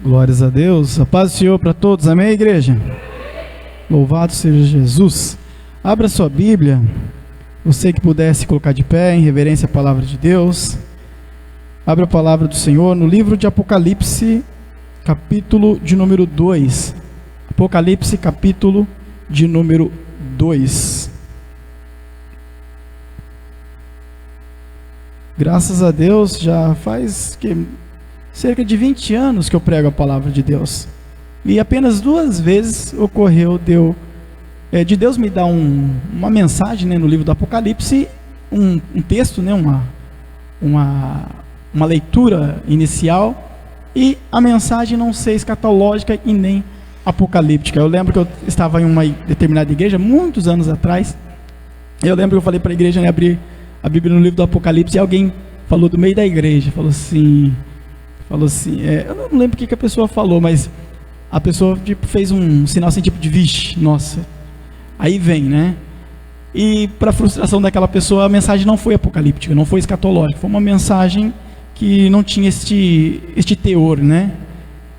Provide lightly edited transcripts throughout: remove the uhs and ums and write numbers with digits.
Glórias a Deus, a paz do Senhor para todos, amém, igreja? Louvado seja Jesus. Abra sua Bíblia, você que pudesse colocar de pé em reverência à palavra de Deus. Abra a palavra do Senhor no livro de Apocalipse, capítulo de número 2. Apocalipse, capítulo de número 2. Graças a Deus, já faz cerca de 20 anos que eu prego a palavra de Deus. E apenas 2 vezes ocorreu de Deus me dar uma mensagem, no livro do Apocalipse, um texto, uma leitura inicial, e a mensagem não ser escatológica e nem apocalíptica. Eu lembro que eu estava em uma determinada igreja, muitos anos atrás. Eu lembro que eu falei para a igreja abrir a Bíblia no livro do Apocalipse, e alguém falou do meio da igreja, falou assim, eu não lembro o que a pessoa falou, mas a pessoa fez um sinal assim, de vixe, nossa, aí vem, e para frustração daquela pessoa, a mensagem não foi apocalíptica, não foi escatológica, foi uma mensagem que não tinha este teor,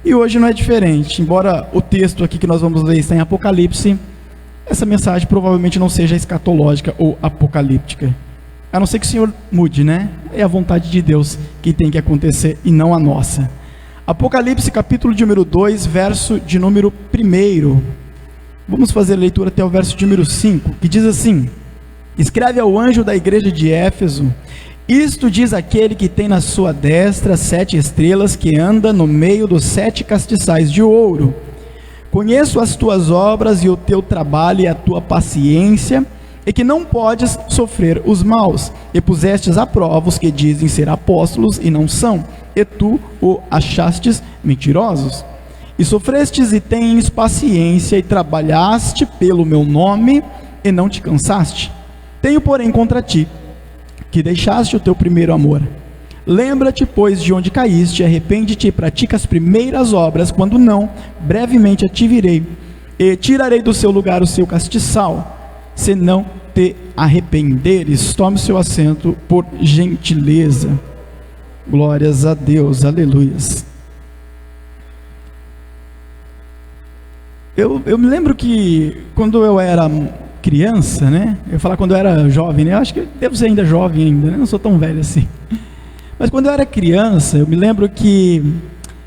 e hoje não é diferente. Embora o texto aqui que nós vamos ler está em Apocalipse, essa mensagem provavelmente não seja escatológica ou apocalíptica, a não ser que o Senhor mude, É a vontade de Deus que tem que acontecer e não a nossa. Apocalipse, capítulo de número 2, verso de número 1. Vamos fazer a leitura até o verso de número 5, que diz assim: escreve ao anjo da igreja de Éfeso: isto diz aquele que tem na sua destra 7 estrelas, que anda no meio dos 7 castiçais de ouro. Conheço as tuas obras e o teu trabalho e a tua paciência, e que não podes sofrer os maus, e pusestes à prova os que dizem ser apóstolos e não são, e tu o achastes mentirosos. E sofrestes e tens paciência, e trabalhaste pelo meu nome, e não te cansaste. Tenho, porém, contra ti, que deixaste o teu primeiro amor. Lembra-te, pois, de onde caíste, arrepende-te e pratica as primeiras obras, quando não, brevemente a te virei, e tirarei do seu lugar o seu castiçal. Se não te arrependeres, tome o seu assento por gentileza. Glórias a Deus, aleluias. Eu me lembro que quando eu era criança, eu ia falar quando eu era jovem, eu acho que eu devo ser ainda jovem ainda, não sou tão velho assim. Mas quando eu era criança, eu me lembro que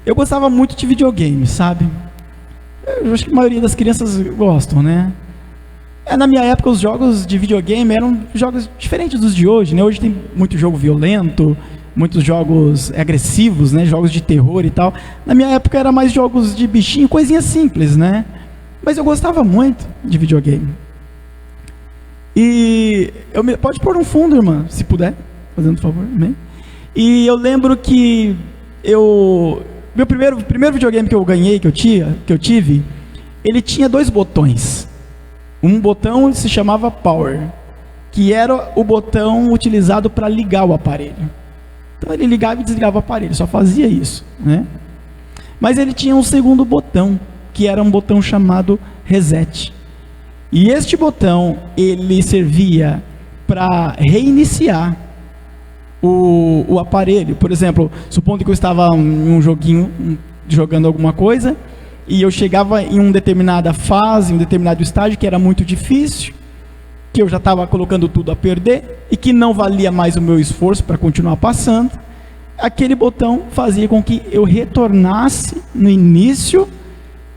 eu gostava muito de videogame, sabe? Eu acho que a maioria das crianças gostam, Na minha época, os jogos de videogame eram jogos diferentes dos de hoje, Hoje tem muito jogo violento, muitos jogos agressivos, jogos de terror e tal. Na minha época era mais jogos de bichinho, coisinhas simples, Mas eu gostava muito de videogame. E pode pôr um fundo, irmã, se puder, fazendo um favor, amém? E eu lembro que meu primeiro videogame que eu ganhei, que eu tive, ele tinha 2 botões. Um botão se chamava Power, que era o botão utilizado para ligar o aparelho. Então ele ligava e desligava o aparelho, só fazia isso, Mas ele tinha um segundo botão, que era um botão chamado Reset. E este botão, ele servia para reiniciar o aparelho. Por exemplo, supondo que eu estava em um joguinho, jogando alguma coisa, e eu chegava em uma determinada fase, em um determinado estágio que era muito difícil, que eu já estava colocando tudo a perder, e que não valia mais o meu esforço para continuar passando, aquele botão fazia com que eu retornasse no início,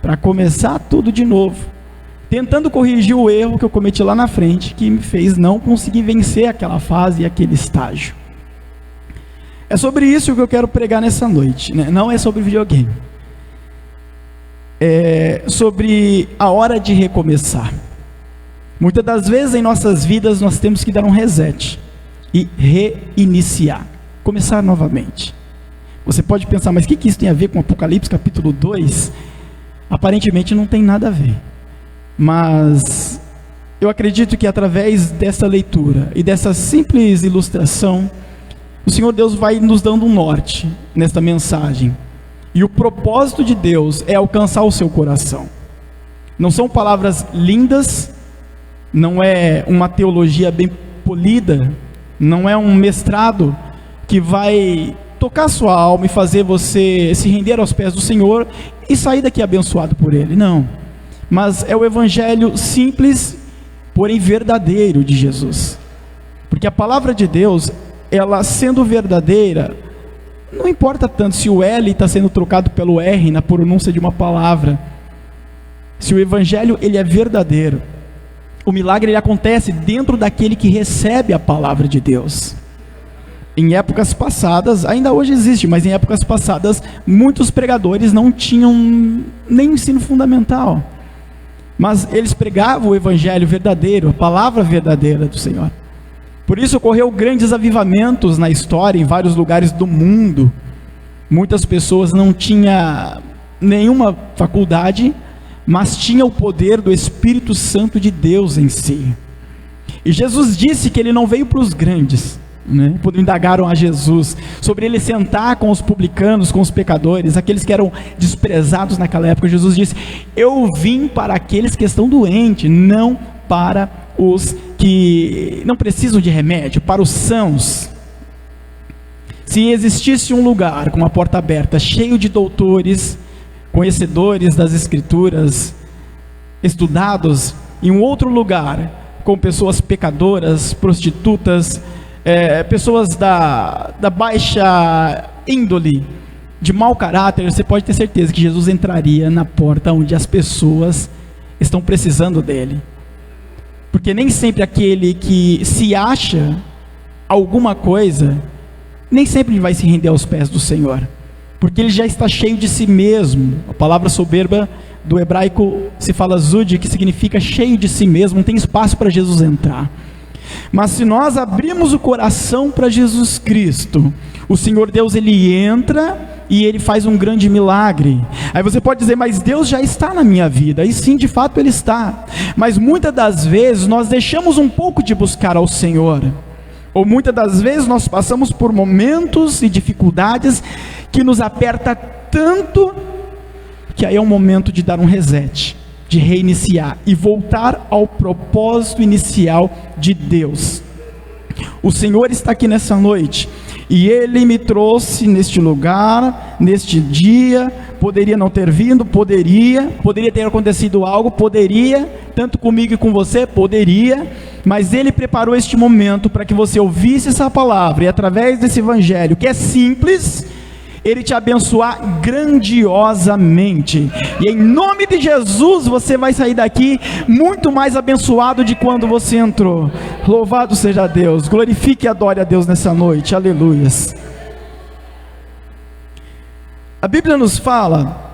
para começar tudo de novo, tentando corrigir o erro que eu cometi lá na frente, que me fez não conseguir vencer aquela fase e aquele estágio. É sobre isso que eu quero pregar nessa noite, Não é sobre videogame. É sobre a hora de recomeçar. Muitas das vezes em nossas vidas nós temos que dar um reset e reiniciar, começar novamente. Você pode pensar, mas o que isso tem a ver com Apocalipse capítulo 2? Aparentemente não tem nada a ver, mas eu acredito que através dessa leitura e dessa simples ilustração, o Senhor Deus vai nos dando um norte nesta mensagem. E o propósito de Deus é alcançar o seu coração. Não são palavras lindas, não é uma teologia bem polida, não é um mestrado que vai tocar sua alma e fazer você se render aos pés do Senhor e sair daqui abençoado por Ele. Não. Mas é o evangelho simples, porém verdadeiro de Jesus. Porque a palavra de Deus, ela sendo verdadeira, não importa tanto se o L está sendo trocado pelo R na pronúncia de uma palavra. Se o evangelho ele é verdadeiro, o milagre ele acontece dentro daquele que recebe a palavra de Deus. Em épocas passadas, ainda hoje existe, mas em épocas passadas, muitos pregadores não tinham nem ensino fundamental. Mas eles pregavam o evangelho verdadeiro, a palavra verdadeira do Senhor. Por isso ocorreu grandes avivamentos na história, em vários lugares do mundo. Muitas pessoas não tinham nenhuma faculdade, mas tinham o poder do Espírito Santo de Deus em si. E Jesus disse que ele não veio para os grandes, né? Quando indagaram a Jesus sobre ele sentar com os publicanos, com os pecadores, aqueles que eram desprezados naquela época, Jesus disse: eu vim para aqueles que estão doentes, não para os que não precisam de remédio, para os sãos. Se existisse um lugar com a porta aberta, cheio de doutores, conhecedores das escrituras, estudados, em um outro lugar, com pessoas pecadoras, prostitutas, pessoas da baixa índole, de mau caráter, você pode ter certeza que Jesus entraria na porta onde as pessoas estão precisando dele. Porque nem sempre aquele que se acha alguma coisa, nem sempre vai se render aos pés do Senhor, porque ele já está cheio de si mesmo. A palavra soberba do hebraico se fala zud, que significa cheio de si mesmo, não tem espaço para Jesus entrar. Mas se nós abrimos o coração para Jesus Cristo, o Senhor Deus ele entra e ele faz um grande milagre. Aí você pode dizer: mas Deus já está na minha vida. E sim, de fato ele está. Mas muitas das vezes nós deixamos um pouco de buscar ao Senhor. Ou muitas das vezes nós passamos por momentos e dificuldades que nos aperta tanto, que aí é um momento de dar um reset, de reiniciar e voltar ao propósito inicial de Deus. O Senhor está aqui nessa noite, e Ele me trouxe neste lugar, neste dia. Poderia não ter vindo, poderia ter acontecido algo, poderia, tanto comigo e com você, poderia, mas Ele preparou este momento para que você ouvisse essa palavra, e através desse evangelho, que é simples, Ele te abençoar grandiosamente, e em nome de Jesus, você vai sair daqui muito mais abençoado de quando você entrou. Louvado seja Deus, glorifique e adore a Deus nessa noite, aleluias. A Bíblia nos fala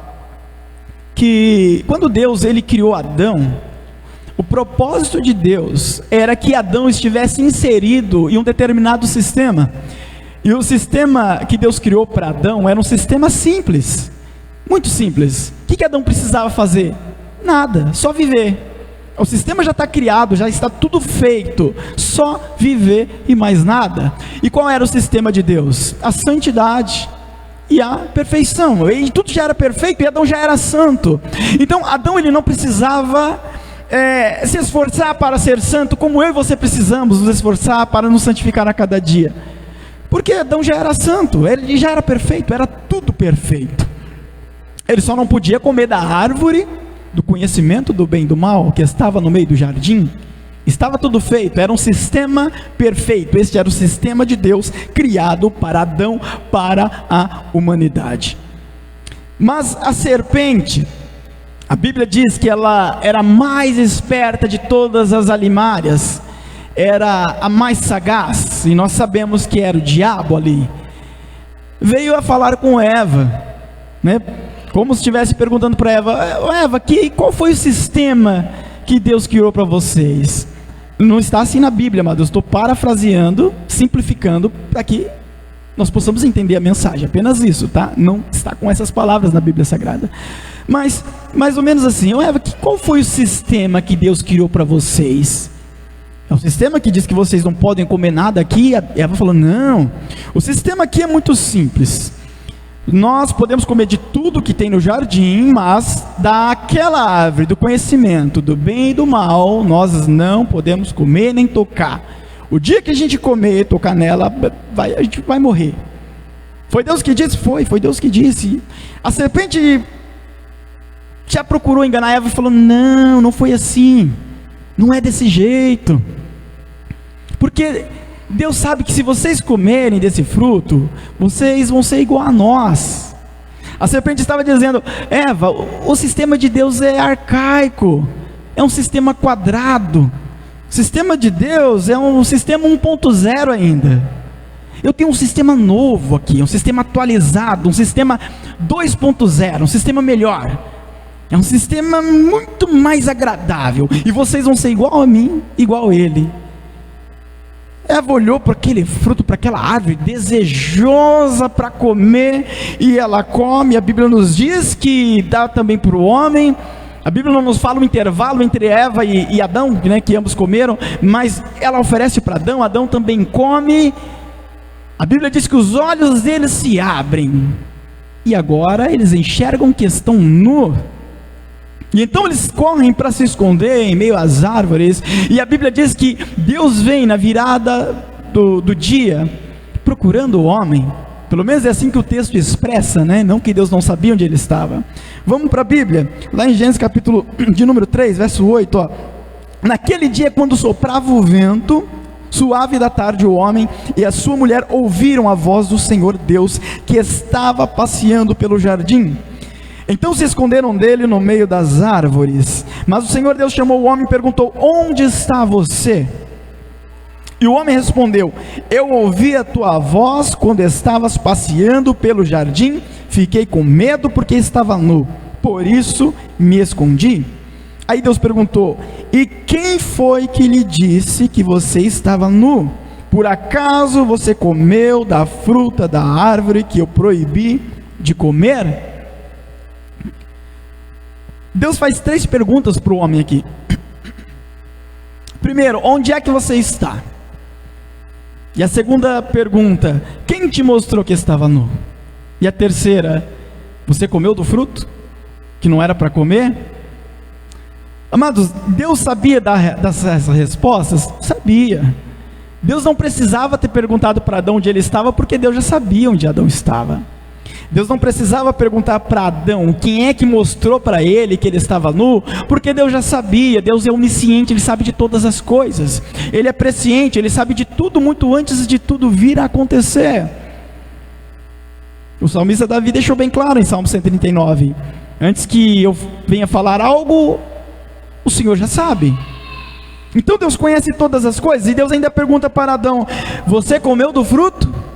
que quando Deus ele criou Adão, o propósito de Deus era que Adão estivesse inserido em um determinado sistema. E o sistema que Deus criou para Adão era um sistema simples, muito simples. O que Adão precisava fazer? Nada, só viver. O sistema já está criado, já está tudo feito, só viver e mais nada. E qual era o sistema de Deus? A santidade e a perfeição. E tudo já era perfeito e Adão já era santo. Então Adão ele não precisava se esforçar para ser santo, como eu e você precisamos nos esforçar para nos santificar a cada dia. Porque Adão já era santo, ele já era perfeito, era tudo perfeito. Ele só não podia comer da árvore do conhecimento do bem e do mal, que estava no meio do jardim. Estava tudo feito, era um sistema perfeito. Este era o sistema de Deus, criado para Adão, para a humanidade. Mas a serpente, a Bíblia diz que ela era a mais esperta de todas as alimárias, era a mais sagaz, e nós sabemos que era o diabo ali. Veio a falar com Eva, né? Como se estivesse perguntando para Eva: Eva, qual foi o sistema que Deus criou para vocês? Não está assim na Bíblia, mas eu estou parafraseando, simplificando, para que nós possamos entender a mensagem, apenas isso, tá? Não está com essas palavras na Bíblia Sagrada, mas mais ou menos assim: Eva, qual foi o sistema que Deus criou para vocês? É o sistema que diz que vocês não podem comer nada aqui. A Eva falou: não, o sistema aqui é muito simples. Nós podemos comer de tudo que tem no jardim, mas daquela árvore do conhecimento do bem e do mal, nós não podemos comer nem tocar. O dia que a gente comer e tocar nela, a gente vai morrer. Foi Deus que disse? Foi Deus que disse. A serpente já procurou enganar Eva e falou: não foi assim, não é desse jeito, porque Deus sabe que se vocês comerem desse fruto, vocês vão ser igual a nós. A serpente estava dizendo: Eva, o sistema de Deus é arcaico, é um sistema quadrado, o sistema de Deus é um sistema 1.0 ainda. Eu tenho um sistema novo aqui, um sistema atualizado, um sistema 2.0, um sistema melhor. É um sistema muito mais agradável. E vocês vão ser igual a mim, igual a ele. Eva olhou para aquele fruto, para aquela árvore, desejosa para comer, e ela come. A Bíblia nos diz que dá também para o homem. A Bíblia não nos fala o intervalo entre Eva e Adão, né, que ambos comeram, mas ela oferece para Adão, Adão também come. A Bíblia diz que os olhos deles se abrem, e agora eles enxergam que estão nus. E então eles correm para se esconder em meio às árvores, e a Bíblia diz que Deus vem na virada do dia, procurando o homem. Pelo menos é assim que o texto expressa, né? Não que Deus não sabia onde ele estava. Vamos para a Bíblia, lá em Gênesis capítulo de número 3, verso 8, ó. Naquele dia, quando soprava o vento suave da tarde, o homem e a sua mulher ouviram a voz do Senhor Deus, que estava passeando pelo jardim. Então se esconderam dele no meio das árvores. Mas o Senhor Deus chamou o homem e perguntou: onde está você? E o homem respondeu: eu ouvi a tua voz quando estavas passeando pelo jardim, fiquei com medo porque estava nu, por isso me escondi. Aí Deus perguntou: e quem foi que lhe disse que você estava nu? Por acaso você comeu da fruta da árvore que eu proibi de comer? Deus faz 3 perguntas para o homem aqui. Primeiro, onde é que você está? E a segunda pergunta: quem te mostrou que estava nu? E a terceira: você comeu do fruto que não era para comer? Amados, Deus sabia dessas respostas? Sabia. Deus não precisava ter perguntado para Adão onde ele estava, porque Deus já sabia onde Adão estava. Deus não precisava perguntar para Adão quem é que mostrou para ele que ele estava nu, porque Deus já sabia. Deus é onisciente, Ele sabe de todas as coisas, Ele é presciente, Ele sabe de tudo muito antes de tudo vir a acontecer. O salmista Davi deixou bem claro em Salmo 139, antes que eu venha falar algo, o Senhor já sabe. Então Deus conhece todas as coisas, e Deus ainda pergunta para Adão: você comeu do fruto?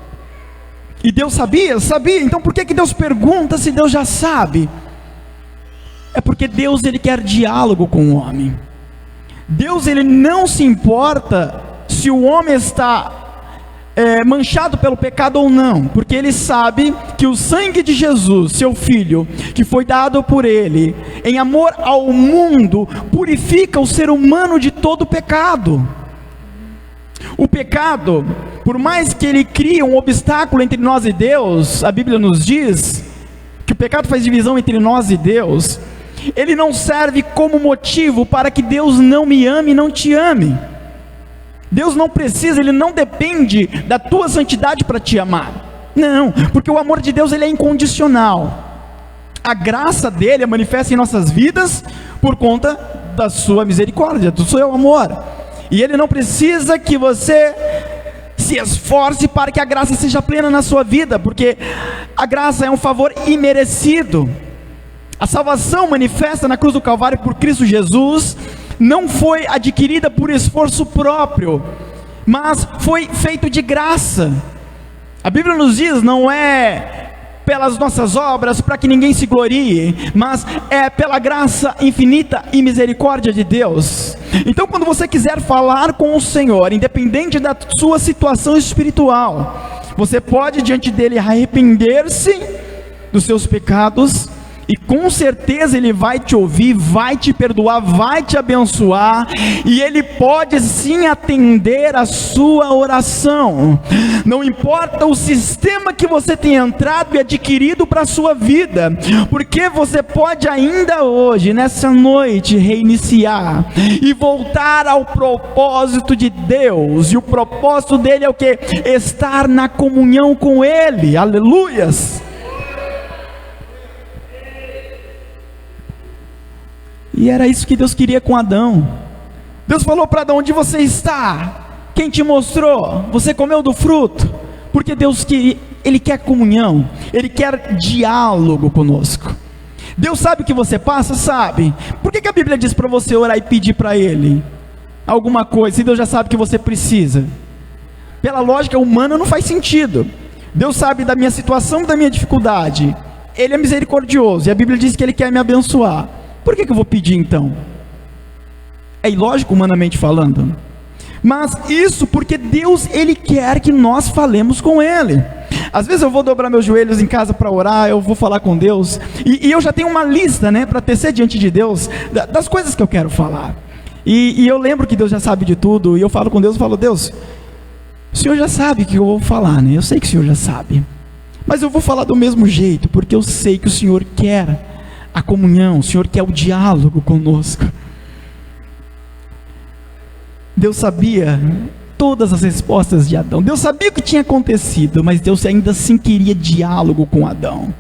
E Deus sabia? Sabia. Então por que Deus pergunta se Deus já sabe? É porque Deus, Ele quer diálogo com o homem. Deus, Ele não se importa se o homem está manchado pelo pecado ou não, porque Ele sabe que o sangue de Jesus, seu Filho, que foi dado por Ele, em amor ao mundo, purifica o ser humano de todo pecado. O pecado, por mais que ele crie um obstáculo entre nós e Deus, a Bíblia nos diz que o pecado faz divisão entre nós e Deus, ele não serve como motivo para que Deus não me ame e não te ame. Deus não precisa, Ele não depende da tua santidade para te amar. Não, porque o amor de Deus, ele é incondicional. A graça dele é manifesta em nossas vidas por conta da sua misericórdia, do seu amor. E Ele não precisa que você se esforce para que a graça seja plena na sua vida, porque a graça é um favor imerecido. A salvação manifesta na cruz do Calvário por Cristo Jesus não foi adquirida por esforço próprio, mas foi feito de graça. A Bíblia nos diz: não é pelas nossas obras para que ninguém se glorie, mas é pela graça infinita e misericórdia de Deus. Então quando você quiser falar com o Senhor, independente da sua situação espiritual, você pode diante dele arrepender-se dos seus pecados e com certeza Ele vai te ouvir, vai te perdoar, vai te abençoar, e Ele pode sim atender a sua oração. Não importa o sistema que você tem entrado e adquirido para a sua vida, porque você pode ainda hoje, nessa noite, reiniciar e voltar ao propósito de Deus. E o propósito dele é o que? Estar na comunhão com Ele. Aleluias! E era isso que Deus queria com Adão. Deus falou para Adão: onde você está? Quem te mostrou? Você comeu do fruto? Porque Deus queria, Ele quer comunhão, Ele quer diálogo conosco. Deus sabe o que você passa? Sabe. Por que a Bíblia diz para você orar e pedir para Ele alguma coisa, se Deus já sabe que você precisa? Pela lógica humana não faz sentido. Deus sabe da minha situação, da minha dificuldade. Ele é misericordioso, e a Bíblia diz que Ele quer me abençoar. Por que eu vou pedir então? É ilógico humanamente falando. Mas isso porque Deus, Ele quer que nós falemos com Ele. Às vezes eu vou dobrar meus joelhos em casa para orar, eu vou falar com Deus, e eu já tenho uma lista, né, para tecer diante de Deus, das coisas que eu quero falar. E eu lembro que Deus já sabe de tudo, e eu falo com Deus, eu falo: Deus, o Senhor já sabe o que eu vou falar, né? Eu sei que o Senhor já sabe, mas eu vou falar do mesmo jeito, porque eu sei que o Senhor quer a comunhão, o Senhor quer o diálogo conosco. Deus sabia todas as respostas de Adão, Deus sabia o que tinha acontecido, mas Deus ainda assim queria diálogo com Adão.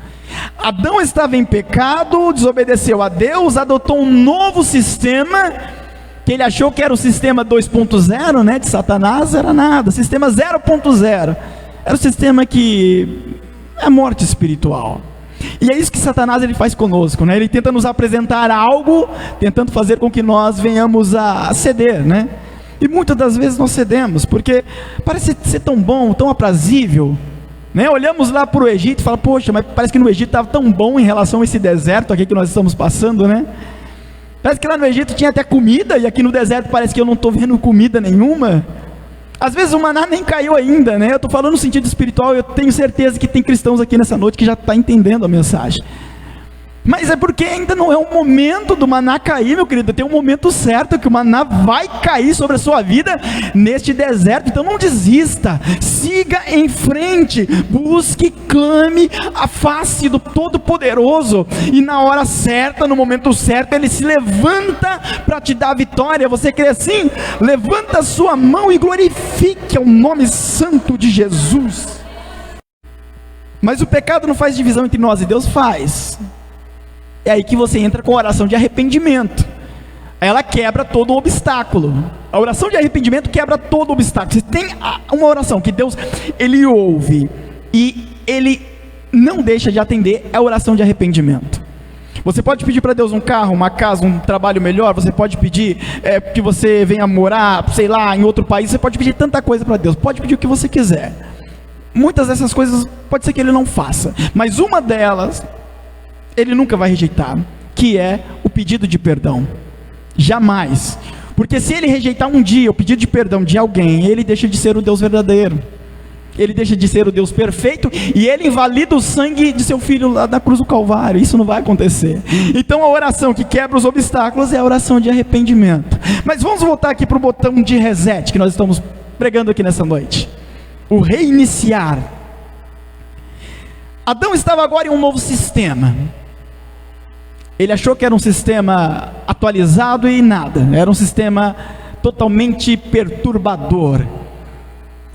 Adão estava em pecado, desobedeceu a Deus, adotou um novo sistema, que ele achou que era o sistema 2.0, né, de Satanás. Era nada, sistema 0.0, era o sistema que é morte espiritual. E é isso que Satanás ele faz conosco, né? Ele tenta nos apresentar algo, tentando fazer com que nós venhamos a ceder, né? E muitas das vezes nós cedemos, porque parece ser tão bom, tão aprazível, né? Olhamos lá para o Egito e falamos: poxa, mas parece que no Egito estava tão bom em relação a esse deserto aqui que nós estamos passando, né? Parece que lá no Egito tinha até comida, e aqui no deserto parece que eu não estou vendo comida nenhuma. Às vezes o maná nem caiu ainda, né? Eu estou falando no sentido espiritual, eu tenho certeza que tem cristãos aqui nessa noite que já estão entendendo a mensagem. Mas é porque ainda não é o momento do maná cair, meu querido. Tem um momento certo que o maná vai cair sobre a sua vida neste deserto. Então não desista, siga em frente, busque, clame a face do Todo-Poderoso, e na hora certa, no momento certo, Ele se levanta para te dar a vitória. Você crê assim? Levanta a sua mão e glorifique o nome santo de Jesus. Mas o pecado não faz divisão entre nós e Deus? Faz. É aí que você entra com a oração de arrependimento. Ela quebra todo o obstáculo. A oração de arrependimento quebra todo o obstáculo. Você tem uma oração que Deus, Ele ouve e Ele não deixa de atender, é a oração de arrependimento. Você pode pedir para Deus um carro, uma casa, um trabalho melhor. Você pode pedir que você venha morar, sei lá, em outro país. Você pode pedir tanta coisa para Deus. Pode pedir o que você quiser. Muitas dessas coisas pode ser que Ele não faça, mas uma delas Ele nunca vai rejeitar, que é o pedido de perdão. Jamais. Porque se Ele rejeitar um dia o pedido de perdão de alguém, Ele deixa de ser o Deus verdadeiro. Ele deixa de ser o Deus perfeito, e Ele invalida o sangue de seu Filho lá da cruz do Calvário. Isso não vai acontecer. Então a oração que quebra os obstáculos é a oração de arrependimento. Mas vamos voltar aqui para o botão de reset que nós estamos pregando aqui nessa noite. O reiniciar. Adão estava agora em um novo sistema. Ele achou que era um sistema atualizado e nada, era um sistema totalmente perturbador.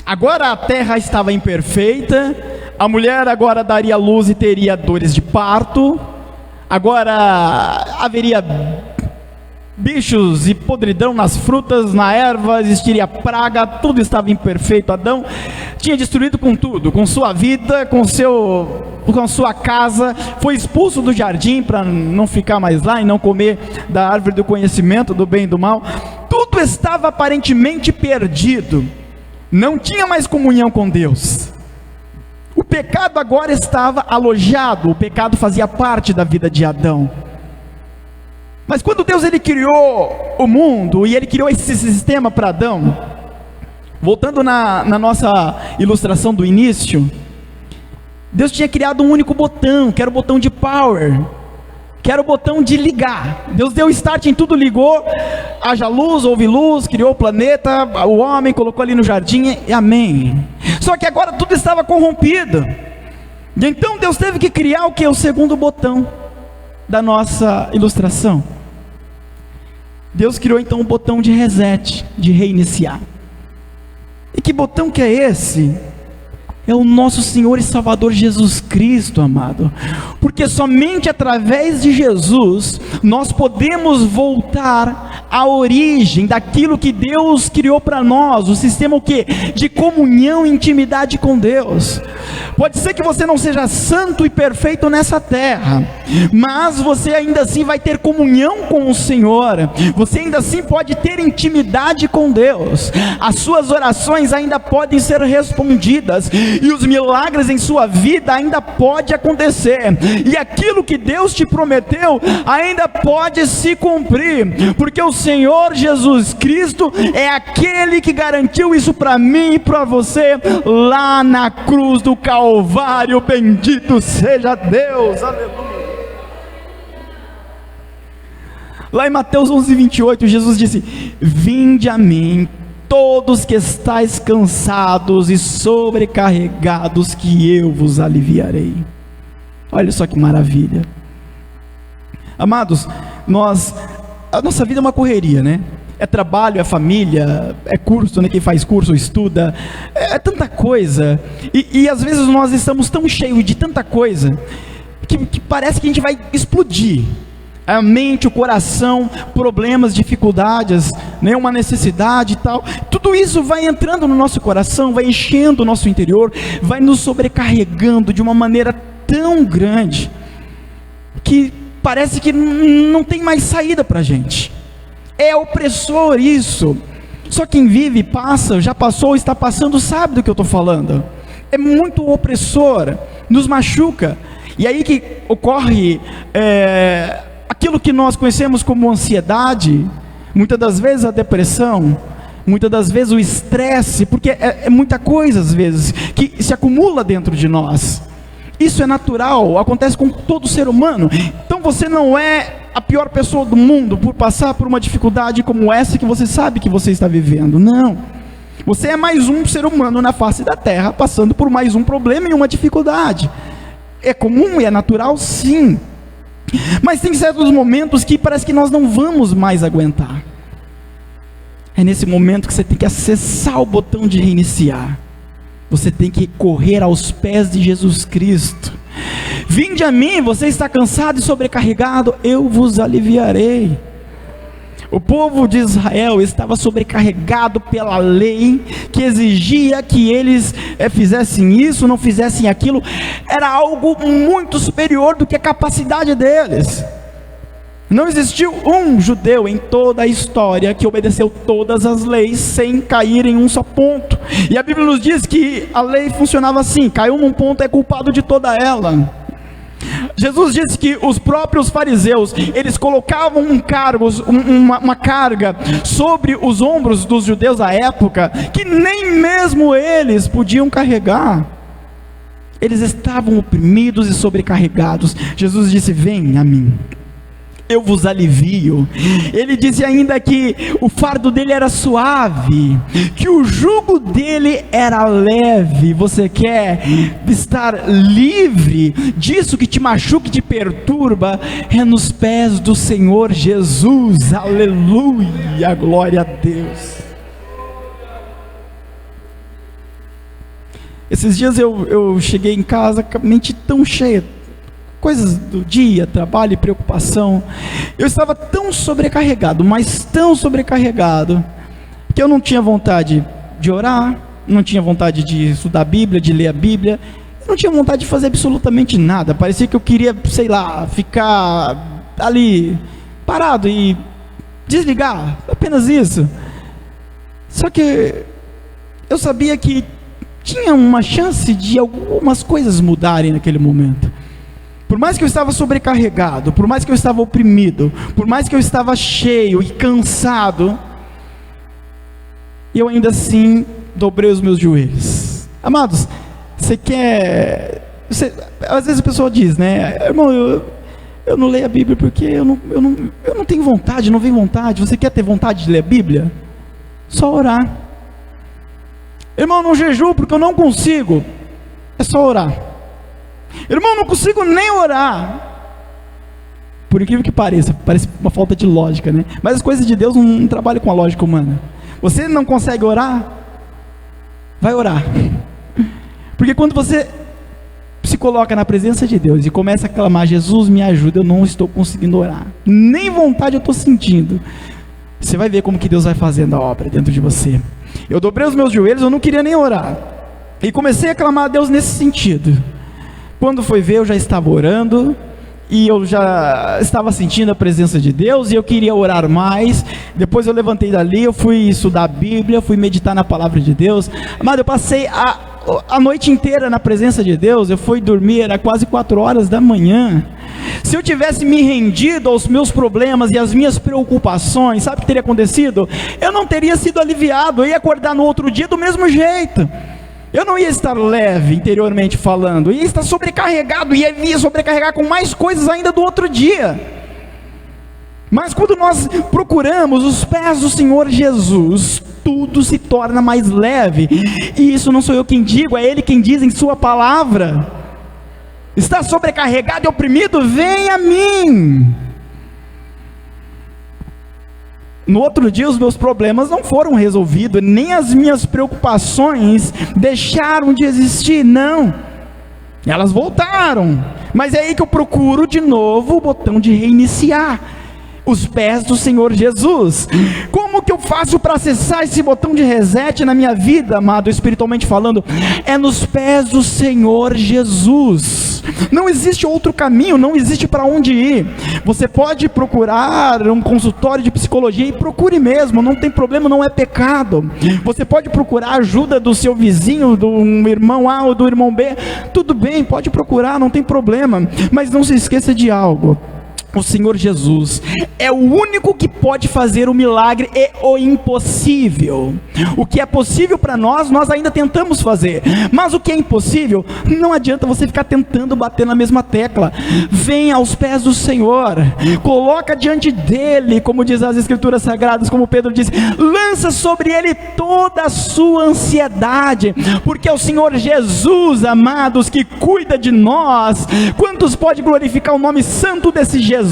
Agora a terra estava imperfeita, a mulher agora daria luz e teria dores de parto, agora haveria bichos e podridão nas frutas, na erva, existiria praga, tudo estava imperfeito. Adão tinha destruído com tudo, com sua vida, com sua casa, foi expulso do jardim para não ficar mais lá e não comer da árvore do conhecimento do bem e do mal. Tudo estava aparentemente perdido, não tinha mais comunhão com Deus. O pecado agora estava alojado, o pecado fazia parte da vida de Adão. Mas quando Deus ele criou o mundo, e Ele criou esse sistema para Adão, voltando na nossa ilustração do início, Deus tinha criado um único botão, que era o botão de power. que era o botão de ligar. Deus deu start em tudo, ligou, haja luz, houve luz, criou o planeta, o homem, colocou ali no jardim, e amém. Só que agora tudo estava corrompido, e então Deus teve que criar o que? O segundo botão da nossa ilustração. Deus criou então o botão de reset, de reiniciar. E que botão que é esse? É o nosso Senhor e Salvador Jesus Cristo, amado. Porque somente através de Jesus nós podemos voltar à origem daquilo que Deus criou para nós, o sistema o quê? De comunhão e intimidade com Deus. Pode ser que você não seja santo e perfeito nessa terra, mas você ainda assim vai ter comunhão com o Senhor, você ainda assim pode ter intimidade com Deus, as suas orações ainda podem ser respondidas, e os milagres em sua vida ainda pode acontecer, e aquilo que Deus te prometeu ainda pode se cumprir, porque o Senhor Jesus Cristo é aquele que garantiu isso para mim e para você, lá na cruz do Calvário. Bendito seja Deus, aleluia. Lá em Mateus 11:28, Jesus disse: vinde a mim, todos que estáis cansados e sobrecarregados, que eu vos aliviarei. Olha só que maravilha. Amados, a nossa vida é uma correria, né? É trabalho, é família, é curso, né? Quem faz curso estuda, é tanta coisa, e às vezes nós estamos tão cheios de tanta coisa, que parece que a gente vai explodir. A mente, o coração, problemas, dificuldades, né, uma necessidade e tal, tudo isso vai entrando no nosso coração, vai enchendo o nosso interior, vai nos sobrecarregando de uma maneira tão grande, que parece que não tem mais saída para a gente. É opressor isso. Só quem vive, passa, já passou, está passando, sabe do que eu estou falando. É muito opressor, nos machuca, e aí que ocorre aquilo que nós conhecemos como ansiedade, muitas das vezes a depressão, muitas das vezes o estresse, porque é muita coisa às vezes, que se acumula dentro de nós. Isso é natural, acontece com todo ser humano. Então você não é a pior pessoa do mundo por passar por uma dificuldade como essa que você sabe que você está vivendo. Não, você é mais um ser humano na face da terra, passando por mais um problema e uma dificuldade. É comum e é natural, sim. Mas tem certos momentos que parece que nós não vamos mais aguentar. É nesse momento que você tem que acessar o botão de reiniciar. Você tem que correr aos pés de Jesus Cristo. Vinde a mim, você está cansado e sobrecarregado, eu vos aliviarei. O povo de Israel estava sobrecarregado pela lei, que exigia que eles fizessem isso, não fizessem aquilo. Era algo muito superior do que a capacidade deles. Não existiu um judeu em toda a história que obedeceu todas as leis sem cair em um só ponto. E a Bíblia nos diz que a lei funcionava assim: caiu num ponto, é culpado de toda ela. Jesus disse que os próprios fariseus, eles colocavam uma carga sobre os ombros dos judeus da época, que nem mesmo eles podiam carregar. Eles estavam oprimidos e sobrecarregados. Jesus disse: vem a mim, eu vos alivio. Ele disse ainda que o fardo dele era suave, que o jugo dele era leve. Você quer estar livre disso que te machuca, que te perturba? É nos pés do Senhor Jesus. Aleluia, glória a Deus. Esses dias eu cheguei em casa com a mente tão cheia, coisas do dia, trabalho e preocupação. Eu estava tão sobrecarregado, mas tão sobrecarregado, que eu não tinha vontade de orar, não tinha vontade de estudar a Bíblia, de ler a Bíblia, eu não tinha vontade de fazer absolutamente nada. Parecia que eu queria, sei lá, ficar ali parado e desligar, apenas isso. Só que eu sabia que tinha uma chance de algumas coisas mudarem naquele momento. Por mais que eu estava sobrecarregado, por mais que eu estava oprimido, por mais que eu estava cheio e cansado, eu ainda assim dobrei os meus joelhos. Amados, às vezes a pessoa diz, né, irmão, eu não leio a Bíblia porque eu não tenho vontade, não vem vontade. Você quer ter vontade de ler a Bíblia? Só orar. Irmão, não jejuo porque eu não consigo. É só orar. Irmão, não consigo nem orar. Por incrível que pareça, parece uma falta de lógica, né? Mas as coisas de Deus não trabalham com a lógica humana. Você não consegue orar? Vai orar. Porque quando você se coloca na presença de Deus e começa a clamar, Jesus me ajuda, eu não estou conseguindo orar, nem vontade eu estou sentindo, você vai ver como que Deus vai fazendo a obra dentro de você. Eu dobrei os meus joelhos, eu não queria nem orar, e comecei a clamar a Deus nesse sentido. Quando foi ver, eu já estava orando, e eu já estava sentindo a presença de Deus, e eu queria orar mais. Depois eu levantei dali, eu fui estudar a Bíblia, fui meditar na palavra de Deus. Mas eu passei a noite inteira na presença de Deus. Eu fui dormir, era quase 4 horas da manhã. Se eu tivesse me rendido aos meus problemas e às minhas preocupações, sabe o que teria acontecido? Eu não teria sido aliviado, eu ia acordar no outro dia do mesmo jeito. Eu não ia estar leve interiormente falando, ia estar sobrecarregado, ia sobrecarregar com mais coisas ainda do outro dia. Mas quando nós procuramos os pés do Senhor Jesus, tudo se torna mais leve. E isso não sou eu quem digo, é Ele quem diz em sua palavra. Está sobrecarregado e oprimido? Vem a mim. No outro dia os meus problemas não foram resolvidos, nem as minhas preocupações deixaram de existir, não. Elas voltaram, mas é aí que eu procuro de novo o botão de reiniciar. Os pés do Senhor Jesus. Como que eu faço para acessar esse botão de reset na minha vida, amado, espiritualmente falando? É nos pés do Senhor Jesus. Não existe outro caminho, não existe para onde ir. Você pode procurar um consultório de psicologia, e procure mesmo, não tem problema, não é pecado. Você pode procurar a ajuda do seu vizinho, do irmão A ou do irmão B, tudo bem, pode procurar, não tem problema. Mas não se esqueça de algo: o Senhor Jesus é o único que pode fazer o milagre e o impossível. O que é possível para nós, nós ainda tentamos fazer, mas o que é impossível, não adianta você ficar tentando bater na mesma tecla. Vem aos pés do Senhor, coloca diante dele, como diz as Escrituras Sagradas, como Pedro diz, lança sobre ele toda a sua ansiedade, porque é o Senhor Jesus, amados, que cuida de nós. Quantos pode glorificar o nome santo desse Jesus?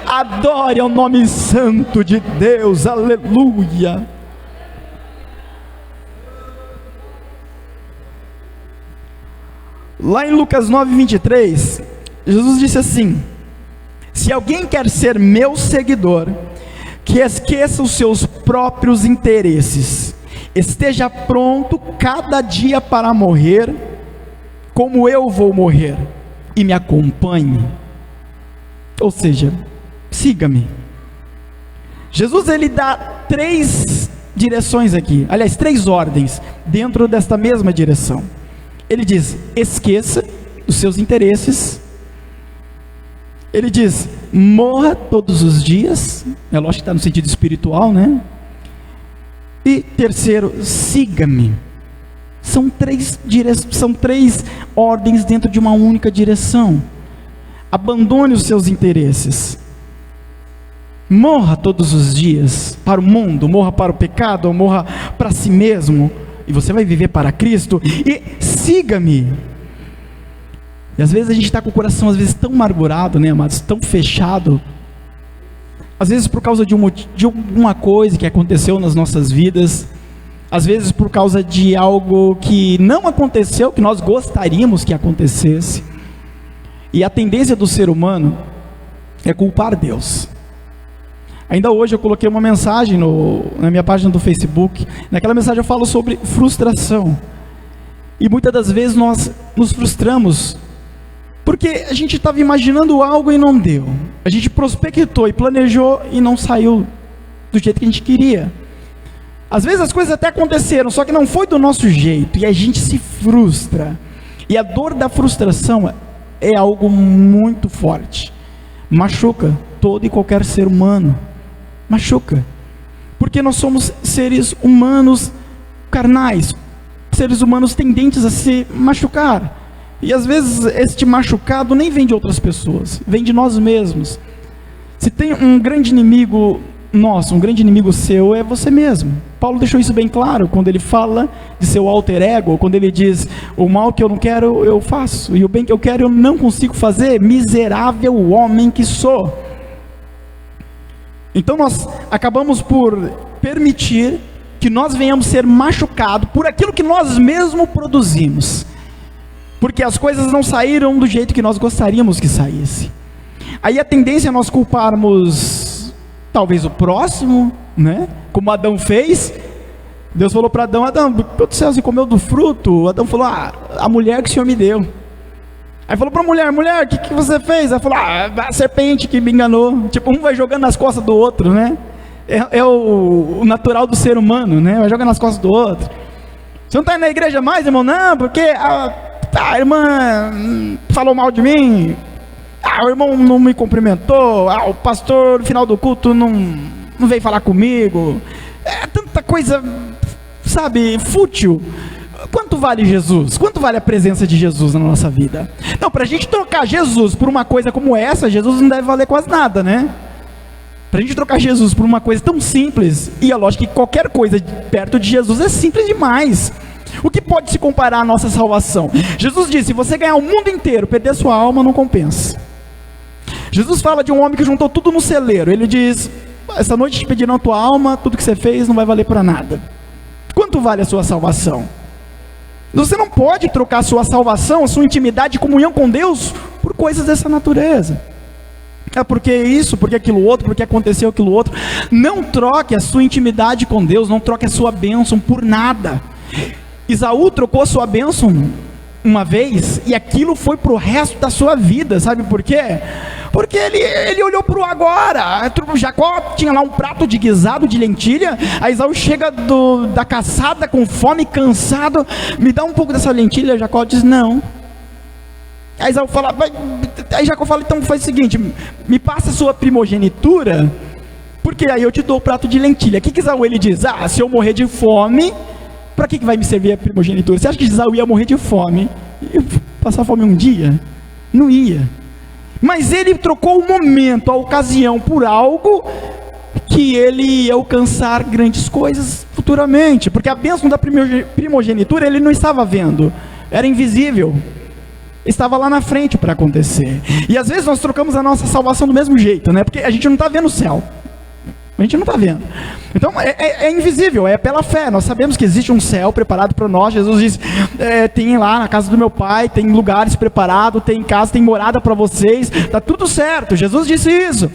Adore ao nome santo de Deus, aleluia. Lá em Lucas 9:23, Jesus disse assim: se alguém quer ser meu seguidor, que esqueça os seus próprios interesses, esteja pronto cada dia para morrer, como eu vou morrer, e me acompanhe. Ou seja, siga-me. Jesus, ele dá 3 direções aqui, aliás, 3 ordens dentro desta mesma direção. Ele diz: esqueça os seus interesses. Ele diz: morra todos os dias. É lógico que está no sentido espiritual, né? E terceiro, siga-me. São 3 ordens dentro de uma única direção. Abandone os seus interesses. Morra todos os dias para o mundo, morra para o pecado, morra para si mesmo, e você vai viver para Cristo. E siga-me. E às vezes a gente está com o coração tão amargurado, né, amados, tão fechado, às vezes por causa de alguma coisa que aconteceu nas nossas vidas, às vezes por causa de algo que não aconteceu, que nós gostaríamos que acontecesse. E a tendência do ser humano é culpar Deus. Ainda hoje eu coloquei uma mensagem na minha página do Facebook. Naquela mensagem eu falo sobre frustração. E muitas das vezes nós nos frustramos porque a gente estava imaginando algo e não deu. A gente prospectou e planejou e não saiu do jeito que a gente queria. Às vezes as coisas até aconteceram, só que não foi do nosso jeito, e a gente se frustra. E a dor da frustração é algo muito forte, machuca todo e qualquer ser humano, machuca, porque nós somos seres humanos carnais, seres humanos tendentes a se machucar. E às vezes este machucado nem vem de outras pessoas, vem de nós mesmos. Se tem um grande inimigo nosso, um grande inimigo seu, é você mesmo. Paulo deixou isso bem claro quando ele fala de seu alter ego, quando ele diz: o mal que eu não quero eu faço, e o bem que eu quero eu não consigo fazer, miserável homem que sou. Então nós acabamos por permitir que nós venhamos ser machucados por aquilo que nós mesmos produzimos, porque as coisas não saíram do jeito que nós gostaríamos que saísse. Aí a tendência é nós culparmos talvez o próximo, né? Como Adão fez. Deus falou para Adão: Adão, meu Deus do céu, você comeu do fruto? Adão falou: a mulher que o Senhor me deu. Aí falou para a mulher: mulher, o que você fez? Ela falou: a serpente que me enganou. Tipo, um vai jogando nas costas do outro, né? É o natural do ser humano, né? Vai jogando nas costas do outro. Você não está indo na igreja mais, irmão? Não, porque a irmã falou mal de mim. O irmão não me cumprimentou. O pastor no final do culto não veio falar comigo. É tanta coisa, sabe, fútil. Quanto vale Jesus? Quanto vale a presença de Jesus na nossa vida? Não, para a gente trocar Jesus por uma coisa como essa, Jesus não deve valer quase nada, né? Para a gente trocar Jesus por uma coisa tão simples, e é lógico que qualquer coisa perto de Jesus é simples demais. O que pode se comparar à nossa salvação? Jesus disse: se você ganhar o mundo inteiro, perder sua alma não compensa. Jesus fala de um homem que juntou tudo no celeiro. Ele diz: essa noite te pediram a tua alma, tudo que você fez não vai valer para nada. Quanto vale a sua salvação? Você não pode trocar a sua salvação, a sua intimidade e comunhão com Deus por coisas dessa natureza. Porque isso, porque aquilo outro, porque aconteceu aquilo outro. Não troque a sua intimidade com Deus, não troque a sua bênção por nada. Esaú trocou a sua bênção uma vez, e aquilo foi para o resto da sua vida. Sabe por quê? Porque ele olhou para o agora. Jacó tinha lá um prato de guisado de lentilha. Aí Esaú chega da caçada com fome, cansado: me dá um pouco dessa lentilha. Jacó diz: não. Aí Esaú fala, aí Jacó fala: então faz o seguinte, me passa a sua primogenitura, porque aí eu te dou o prato de lentilha. O que Esaú ele diz? Se eu morrer de fome, para que vai me servir a primogenitura? Você acha que Esaú ia morrer de fome e passar fome um dia? Não ia. Mas ele trocou o momento, a ocasião, por algo que ele ia alcançar grandes coisas futuramente, porque a bênção da primogenitura ele não estava vendo, era invisível, estava lá na frente para acontecer. E às vezes nós trocamos a nossa salvação do mesmo jeito, né? Porque a gente não está vendo o céu, a gente não está vendo. Então é invisível, é pela fé. Nós sabemos que existe um céu preparado para nós. Jesus diz: tem lá na casa do meu pai, tem lugares preparados, tem casa, tem morada para vocês, está tudo certo. Jesus disse isso,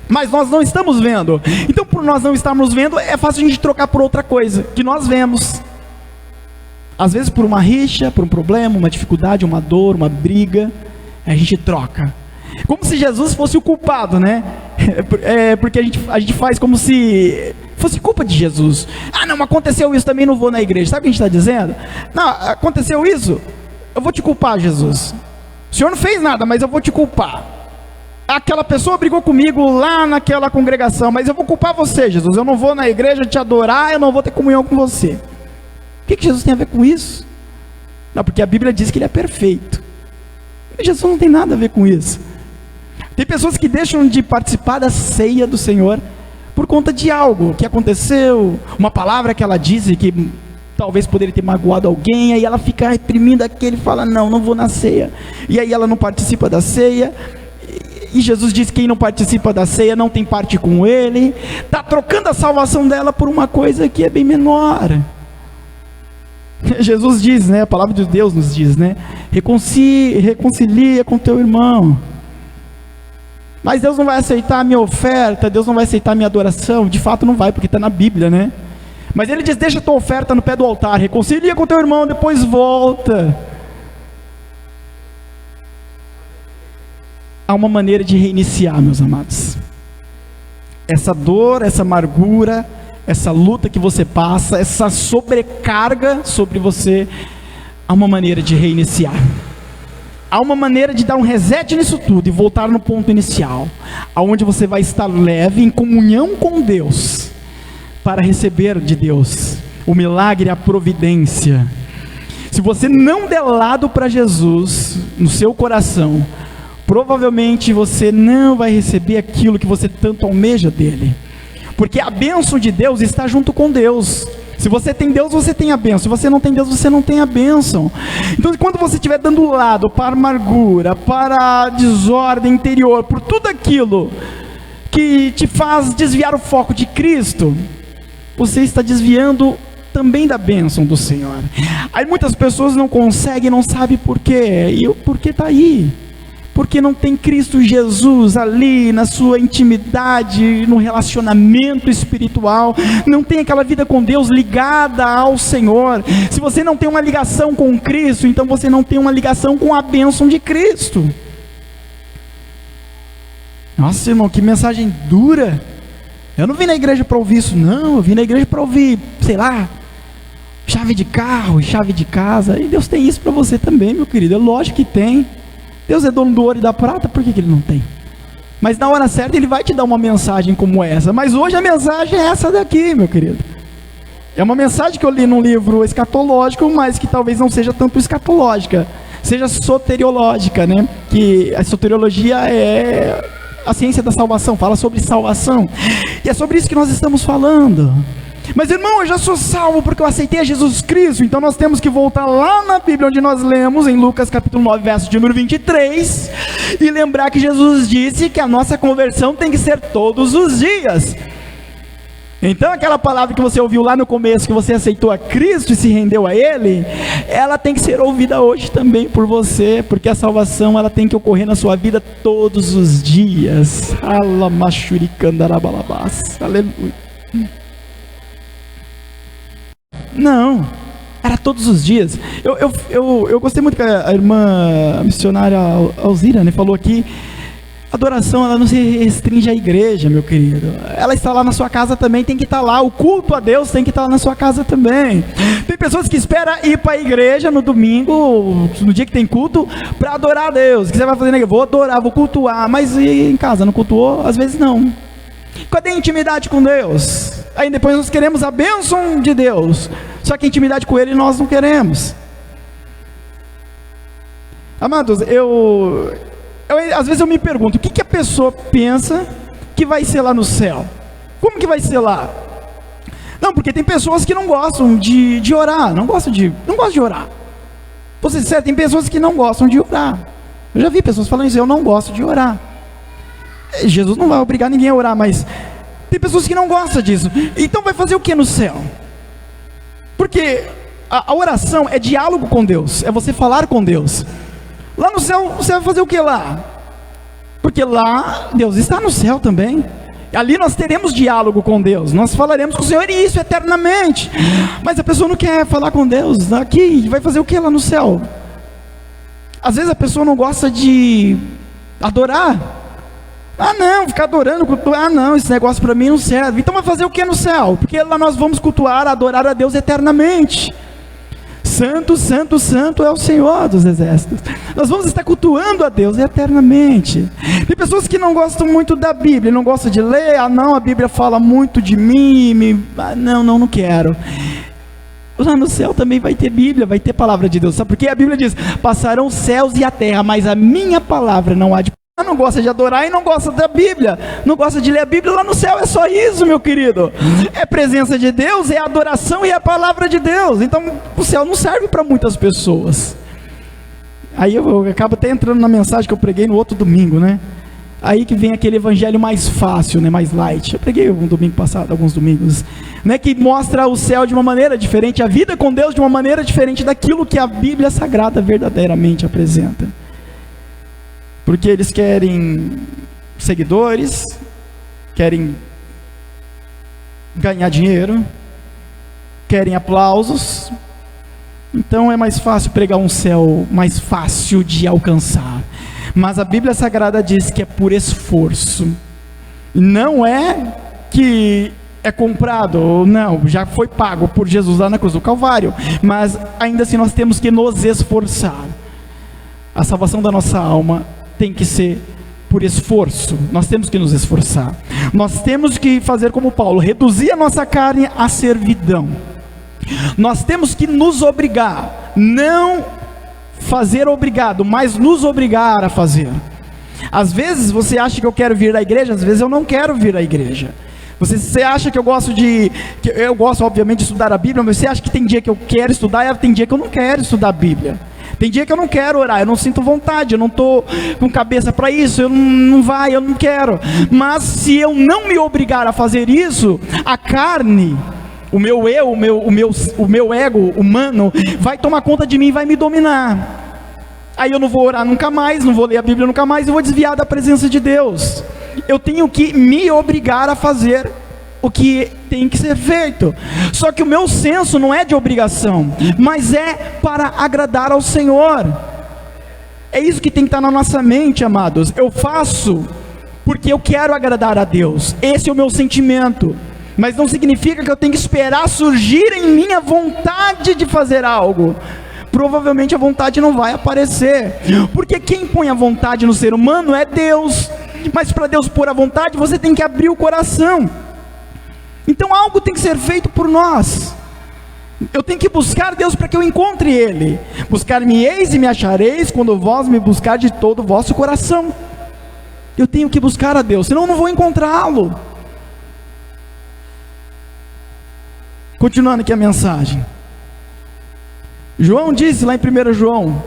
mas nós não estamos vendo. Então, por nós não estarmos vendo, é fácil a gente trocar por outra coisa que nós vemos. Às vezes por uma rixa, por um problema, uma dificuldade, uma dor, uma briga, a gente troca. Como se Jesus fosse o culpado, né? Porque a gente faz como se fosse culpa de Jesus. Não, aconteceu isso, também não vou na igreja. Sabe o que a gente está dizendo? Não, aconteceu isso, eu vou te culpar, Jesus. O Senhor não fez nada, mas eu vou te culpar. Aquela pessoa brigou comigo lá naquela congregação, mas eu vou culpar você, Jesus. Eu não vou na igreja te adorar, eu não vou ter comunhão com você. O que Jesus tem a ver com isso? Não, porque a Bíblia diz que ele é perfeito. E Jesus não tem nada a ver com isso. Tem pessoas que deixam de participar da ceia do Senhor por conta de algo que aconteceu, uma palavra que ela disse que talvez poderia ter magoado alguém, aí ela fica reprimindo aquele e fala: não vou na ceia. E aí ela não participa da ceia. E Jesus diz que quem não participa da ceia não tem parte com ele. Está trocando a salvação dela por uma coisa que é bem menor. Jesus diz, né? A palavra de Deus nos diz, né? Reconcilia com teu irmão. Mas Deus não vai aceitar a minha oferta, Deus não vai aceitar a minha adoração. De fato não vai, porque está na Bíblia, né? Mas ele diz: deixa a tua oferta no pé do altar, reconcilia com teu irmão, depois volta. Há uma maneira de reiniciar, meus amados. Essa dor, essa amargura, essa luta que você passa, essa sobrecarga sobre você, há uma maneira de reiniciar. Há uma maneira de dar um reset nisso tudo e voltar no ponto inicial, aonde você vai estar leve, em comunhão com Deus, para receber de Deus o milagre e a providência. Se você não der lado para Jesus no seu coração, provavelmente você não vai receber aquilo que você tanto almeja dele. Porque a bênção de Deus está junto com Deus. Se você tem Deus, você tem a bênção. Se você não tem Deus, você não tem a bênção. Então, quando você estiver dando lado para a amargura, para a desordem interior, por tudo aquilo que te faz desviar o foco de Cristo, você está desviando também da bênção do Senhor. Aí muitas pessoas não conseguem, não sabem por quê. E o porquê está aí. Porque não tem Cristo Jesus ali na sua intimidade, no relacionamento espiritual, não tem aquela vida com Deus ligada ao Senhor. Se você não tem uma ligação com Cristo, então você não tem uma ligação com a bênção de Cristo. Nossa, irmão, que mensagem dura. Eu não vim na igreja para ouvir isso, não. Eu vim na igreja para ouvir, sei lá, chave de carro, chave de casa. E Deus tem isso para você também, meu querido. É lógico que tem. Deus é dono do ouro e da prata, por que ele não tem? Mas na hora certa ele vai te dar uma mensagem como essa. Mas hoje a mensagem é essa daqui, meu querido. É uma mensagem que eu li num livro escatológico, mas que talvez não seja tanto escatológica, seja soteriológica, né? Que a soteriologia é a ciência da salvação, fala sobre salvação. E é sobre isso que nós estamos falando. Mas irmão, eu já sou salvo porque eu aceitei a Jesus Cristo. Então nós temos que voltar lá na Bíblia onde nós lemos, em Lucas capítulo 9, verso de número 23, e lembrar que Jesus disse que a nossa conversão tem que ser todos os dias. Então aquela palavra que você ouviu lá no começo, que você aceitou a Cristo e se rendeu a Ele, ela tem que ser ouvida hoje também por você, porque a salvação ela tem que ocorrer na sua vida todos os dias. Aleluia. Não, era todos os dias. Eu gostei muito que a irmã missionária Alzira, né, falou aqui. Adoração, ela não se restringe à igreja, meu querido. Ela está lá na sua casa também, tem que estar lá. O culto a Deus tem que estar lá na sua casa também. Tem pessoas que esperam ir para a igreja no domingo, no dia que tem culto, para adorar a Deus. O que você vai fazer na igreja? Vou adorar, vou cultuar. Mas e em casa, não cultuou? Às vezes não. Cadê a intimidade com Deus? Aí depois nós queremos a bênção de Deus, só que a intimidade com Ele nós não queremos. Amados, às vezes eu me pergunto, o que a pessoa pensa que vai ser lá no céu? Como que vai ser lá? Não, porque tem pessoas que não gostam de orar, não gostam de orar. Vou ser sincero, tem pessoas que não gostam de orar. Eu já vi pessoas falando isso, eu não gosto de orar. Jesus não vai obrigar ninguém a orar, mas tem pessoas que não gostam disso. Então vai fazer o que no céu? Porque a oração é diálogo com Deus, é você falar com Deus. Lá no céu, você vai fazer o que lá? Porque lá, Deus está no céu também. Ali nós teremos diálogo com Deus, nós falaremos com o Senhor, e isso eternamente. Mas a pessoa não quer falar com Deus aqui, vai fazer o que lá no céu? Às vezes a pessoa não gosta de adorar. Ah não, ficar adorando, ah não, esse negócio para mim não serve. Então vai fazer o que no céu? Porque lá nós vamos cultuar, adorar a Deus eternamente. Santo, santo, santo é o Senhor dos exércitos. Nós vamos estar cultuando a Deus eternamente. Tem pessoas que não gostam muito da Bíblia, não gostam de ler. Ah não, a Bíblia fala muito de mim, não quero. Lá no céu também vai ter Bíblia, vai ter palavra de Deus. Sabe por quê? A Bíblia diz, passarão os céus e a terra, mas a minha palavra não há de... Não gosta de adorar e não gosta da Bíblia, não gosta de ler a Bíblia. Lá no céu é só isso, meu querido. É presença de Deus, é adoração e é a palavra de Deus. Então o céu não serve para muitas pessoas. Aí eu acabo até entrando na mensagem que eu preguei no outro domingo, né? Aí que vem aquele evangelho mais fácil, né? Mais light. Eu preguei um domingo passado, alguns domingos, né? Que mostra o céu de uma maneira diferente, a vida com Deus de uma maneira diferente daquilo que a Bíblia Sagrada verdadeiramente apresenta. Porque eles querem seguidores, querem ganhar dinheiro, querem aplausos. Então é mais fácil pregar um céu mais fácil de alcançar. Mas a Bíblia Sagrada diz que é por esforço. Não é que é comprado, ou não, já foi pago por Jesus lá na cruz do Calvário. Mas ainda assim nós temos que nos esforçar. A salvação da nossa alma tem que ser por esforço. Nós temos que nos esforçar. Nós temos que fazer como Paulo, reduzir a nossa carne à servidão. Nós temos que nos obrigar não fazer obrigado, mas nos obrigar a fazer. Às vezes você acha que eu quero vir à igreja, às vezes eu não quero vir à igreja. Você acha que eu gosto obviamente de estudar a Bíblia, mas você acha que tem dia que eu quero estudar e tem dia que eu não quero estudar a Bíblia. Tem dia que eu não quero orar, eu não sinto vontade, eu não estou com cabeça para isso, eu não quero. Mas se eu não me obrigar a fazer isso, a carne, o meu eu, o meu ego humano, vai tomar conta de mim e vai me dominar. Aí eu não vou orar nunca mais, não vou ler a Bíblia nunca mais, eu vou desviar da presença de Deus. Eu tenho que me obrigar a fazer o que tem que ser feito. Só que o meu senso não é de obrigação, mas é para agradar ao Senhor. É isso que tem que estar na nossa mente, amados. Eu faço porque eu quero agradar a Deus. Esse é o meu sentimento. Mas não significa que eu tenho que esperar surgir em mim a vontade de fazer algo. Provavelmente a vontade não vai aparecer, porque quem põe a vontade no ser humano é Deus. Mas para Deus pôr a vontade, você tem que abrir o coração. Então algo tem que ser feito por nós. Eu tenho que buscar Deus para que eu encontre Ele. Buscar-me-eis e me achareis, quando vós me buscar de todo o vosso coração. Eu tenho que buscar a Deus, senão eu não vou encontrá-lo. Continuando aqui a mensagem. João disse lá em 1 João,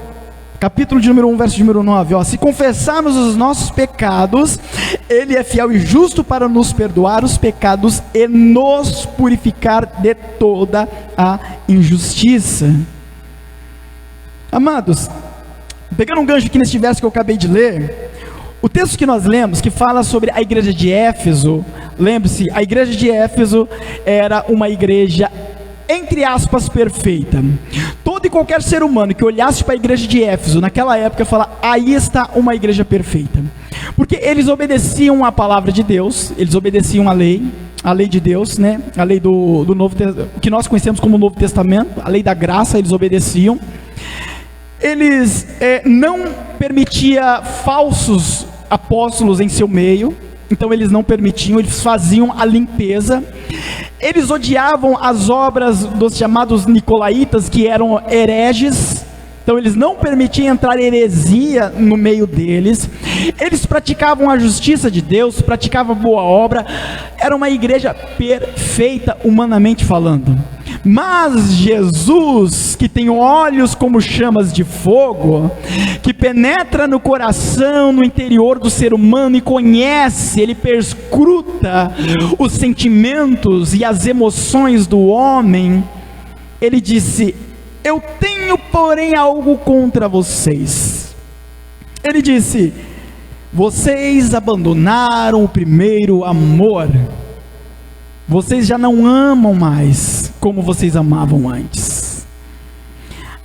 capítulo de número 1, verso de número 9, se confessarmos os nossos pecados, Ele é fiel e justo para nos perdoar os pecados e nos purificar de toda a injustiça. Amados, pegando um gancho aqui nesse verso que eu acabei de ler, o texto que nós lemos, que fala sobre a igreja de Éfeso, lembre-se, a igreja de Éfeso era uma igreja, entre aspas, perfeita. Todo e qualquer ser humano que olhasse para a igreja de Éfeso naquela época fala: aí está uma igreja perfeita, porque eles obedeciam a palavra de Deus, eles obedeciam a lei de Deus, né? A lei do Novo, que nós conhecemos como Novo Testamento, a lei da graça, eles obedeciam. Eles não permitiam falsos apóstolos em seu meio, então eles não permitiam, eles faziam a limpeza. Eles odiavam as obras dos chamados nicolaítas, que eram hereges, então eles não permitiam entrar heresia no meio deles. Eles praticavam a justiça de Deus, praticavam boa obra, era uma igreja perfeita humanamente falando. Mas Jesus, que tem olhos como chamas de fogo, que penetra no coração, no interior do ser humano e conhece, ele perscruta os sentimentos e as emoções do homem, ele disse: eu tenho porém algo contra vocês. Ele disse: vocês abandonaram o primeiro amor. Vocês já não amam mais como vocês amavam antes.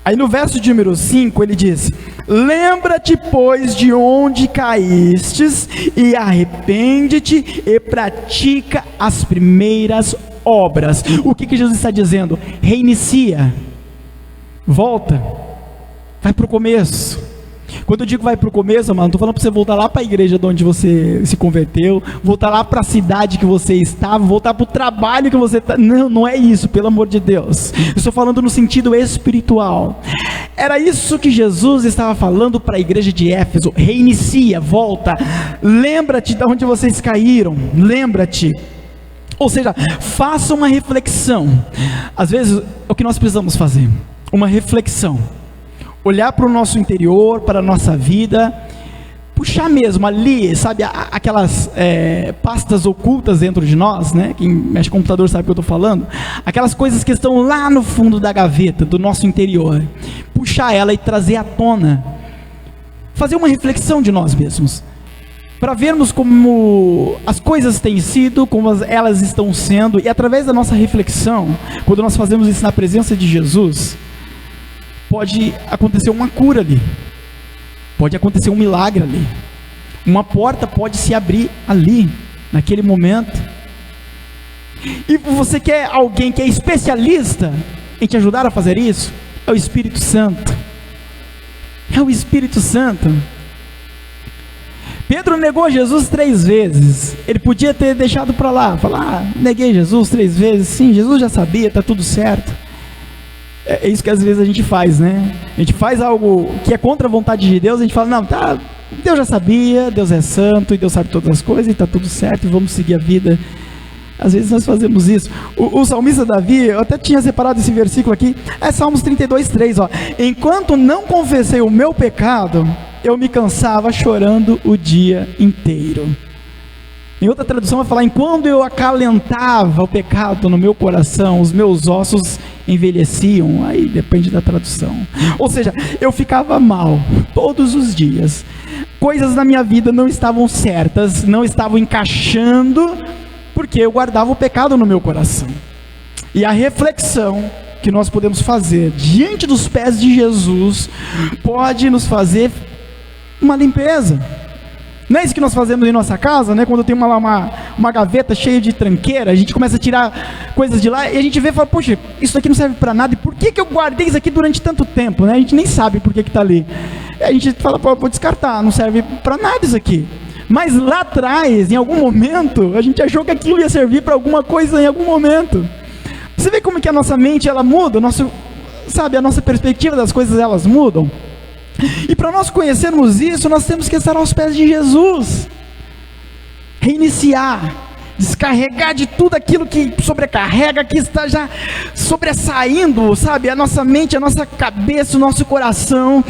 Aí no verso de número 5 ele diz: lembra-te pois de onde caístes e arrepende-te e pratica as primeiras obras. O que Jesus está dizendo? Reinicia, volta, vai para o começo. Quando eu digo vai para o começo, mano, não estou falando para você voltar lá para a igreja de onde você se converteu, voltar lá para a cidade que você estava, voltar para o trabalho que você está. Não, não é isso, pelo amor de Deus. Eu estou falando no sentido espiritual. Era isso que Jesus estava falando para a igreja de Éfeso: reinicia, volta, lembra-te de onde vocês caíram, lembra-te. Ou seja, faça uma reflexão. Às vezes, é o que nós precisamos fazer, uma reflexão. Olhar para o nosso interior, para a nossa vida, puxar mesmo ali, sabe, aquelas pastas ocultas dentro de nós, né? Quem mexe com o computador sabe o que eu estou falando. Aquelas coisas que estão lá no fundo da gaveta, do nosso interior. Puxar ela e trazer à tona. Fazer uma reflexão de nós mesmos. Para vermos como as coisas têm sido, como elas estão sendo. E através da nossa reflexão, quando nós fazemos isso na presença de Jesus, pode acontecer uma cura ali, pode acontecer um milagre ali, uma porta pode se abrir ali, naquele momento. E você quer alguém que é especialista em te ajudar a fazer isso? É o Espírito Santo. É o Espírito Santo. Pedro negou Jesus 3 vezes. Ele podia ter deixado para lá, falar: neguei Jesus 3 vezes. Sim, Jesus já sabia, está tudo certo. É isso que às vezes a gente faz, né? A gente faz algo que é contra a vontade de Deus, a gente fala, não, tá, Deus já sabia, Deus é santo, e Deus sabe todas as coisas, e tá tudo certo, e vamos seguir a vida. Às vezes nós fazemos isso. O salmista Davi, eu até tinha separado esse versículo aqui, é Salmos 32:3, ó. Enquanto não confessei o meu pecado, eu me cansava chorando o dia inteiro. Em outra tradução vai falar, enquanto eu acalentava o pecado no meu coração, os meus ossos envelheciam. Aí depende da tradução. Ou seja, eu ficava mal todos os dias. Coisas na minha vida não estavam certas, não estavam encaixando, porque eu guardava o pecado no meu coração. E a reflexão que nós podemos fazer diante dos pés de Jesus pode nos fazer uma limpeza. Não é isso que nós fazemos em nossa casa, né? Quando tem uma gaveta cheia de tranqueira, a gente começa a tirar coisas de lá e a gente vê e fala, poxa, isso aqui não serve para nada, e por que eu guardei isso aqui durante tanto tempo, né? A gente nem sabe por que está ali. A gente fala, pô, vou descartar, não serve para nada isso aqui. Mas lá atrás, em algum momento, a gente achou que aquilo ia servir para alguma coisa em algum momento. Você vê como que a nossa mente, ela muda, a nossa perspectiva das coisas, elas mudam. E para nós conhecermos isso, nós temos que estar aos pés de Jesus, reiniciar, descarregar de tudo aquilo que sobrecarrega, que está já sobressaindo, sabe, a nossa mente, a nossa cabeça, o nosso coração.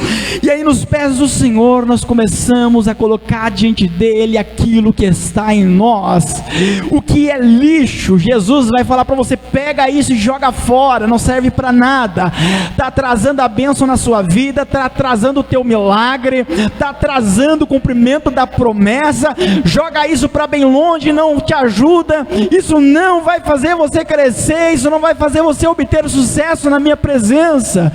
E aí nos pés do Senhor nós começamos a colocar diante dele aquilo que está em nós, o que é lixo. Jesus vai falar para você, pega isso e joga fora, não serve para nada, está atrasando a bênção na sua vida, está atrasando o teu milagre, está atrasando o cumprimento da promessa. Joga isso para bem longe, não te ajuda, isso não vai fazer você crescer, isso não vai fazer você obter o sucesso na minha presença.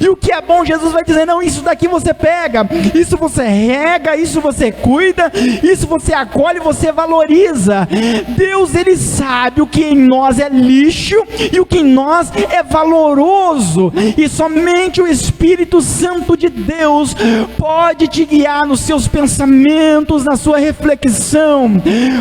E o que é bom, Jesus vai dizer, não, isso daqui você pega, isso você rega, isso você cuida, isso você acolhe, você valoriza. Deus, ele sabe o que em nós é lixo e o que em nós é valoroso, e somente o Espírito Santo de Deus pode te guiar nos seus pensamentos, na sua reflexão.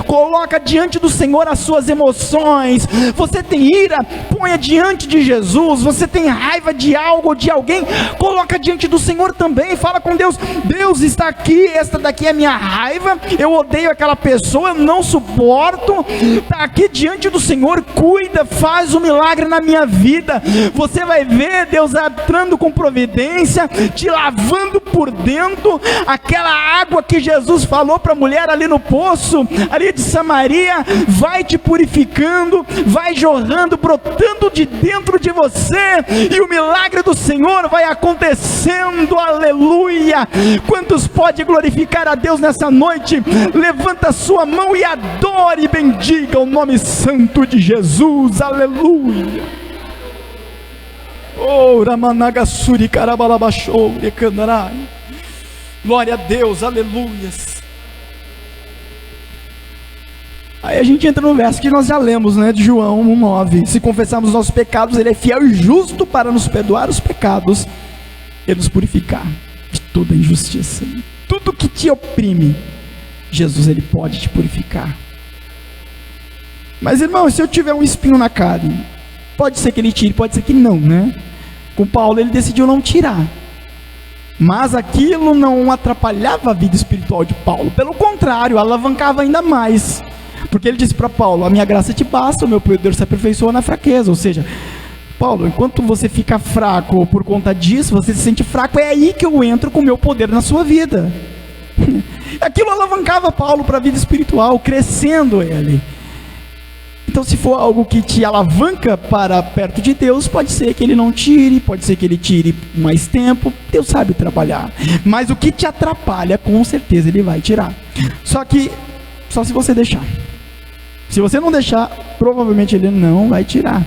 Coloca diante do Senhor as suas emoções. Você tem ira, ponha diante de Jesus. Você tem raiva de algo ou de alguém, coloca diante do Senhor também. Fala com Deus, Deus está aqui, esta daqui é a minha raiva, eu odeio aquela pessoa, eu não suporto, está aqui diante do Senhor, cuida, faz um milagre na minha vida. Você vai ver Deus entrando com providência, te lavando por dentro. Aquela água que Jesus falou para a mulher ali no poço, ali de Samaria, vai te purificando, vai jorrando, brotando de dentro de você, e o milagre do Senhor vai acontecendo. Aleluia! Quantos pode glorificar a Deus nessa noite? Levanta a sua mão e adore e bendiga o nome santo de Jesus. Aleluia! Oh, Ramanagasuri Karabalabashou Rekandarai. Glória a Deus, aleluias. Aí a gente entra no verso que nós já lemos, né, de João 1,9. Se confessarmos os nossos pecados, ele é fiel e justo para nos perdoar os pecados e nos purificar de toda injustiça. Tudo que te oprime, Jesus, ele pode te purificar. Mas irmão, se eu tiver um espinho na carne, pode ser que ele tire, pode ser que não, né? Com Paulo ele decidiu não tirar, mas aquilo não atrapalhava a vida espiritual de Paulo, pelo contrário, alavancava ainda mais. Porque ele disse para Paulo, a minha graça te basta, o meu poder se aperfeiçoa na fraqueza. Ou seja, Paulo, enquanto você fica fraco, ou por conta disso, você se sente fraco, é aí que eu entro com o meu poder na sua vida. Aquilo alavancava Paulo para a vida espiritual, crescendo ele. Então se for algo que te alavanca para perto de Deus, pode ser que ele não tire, pode ser que ele tire mais tempo, Deus sabe trabalhar. Mas o que te atrapalha, com certeza ele vai tirar. Só se você deixar. Se você não deixar, provavelmente ele não vai tirar.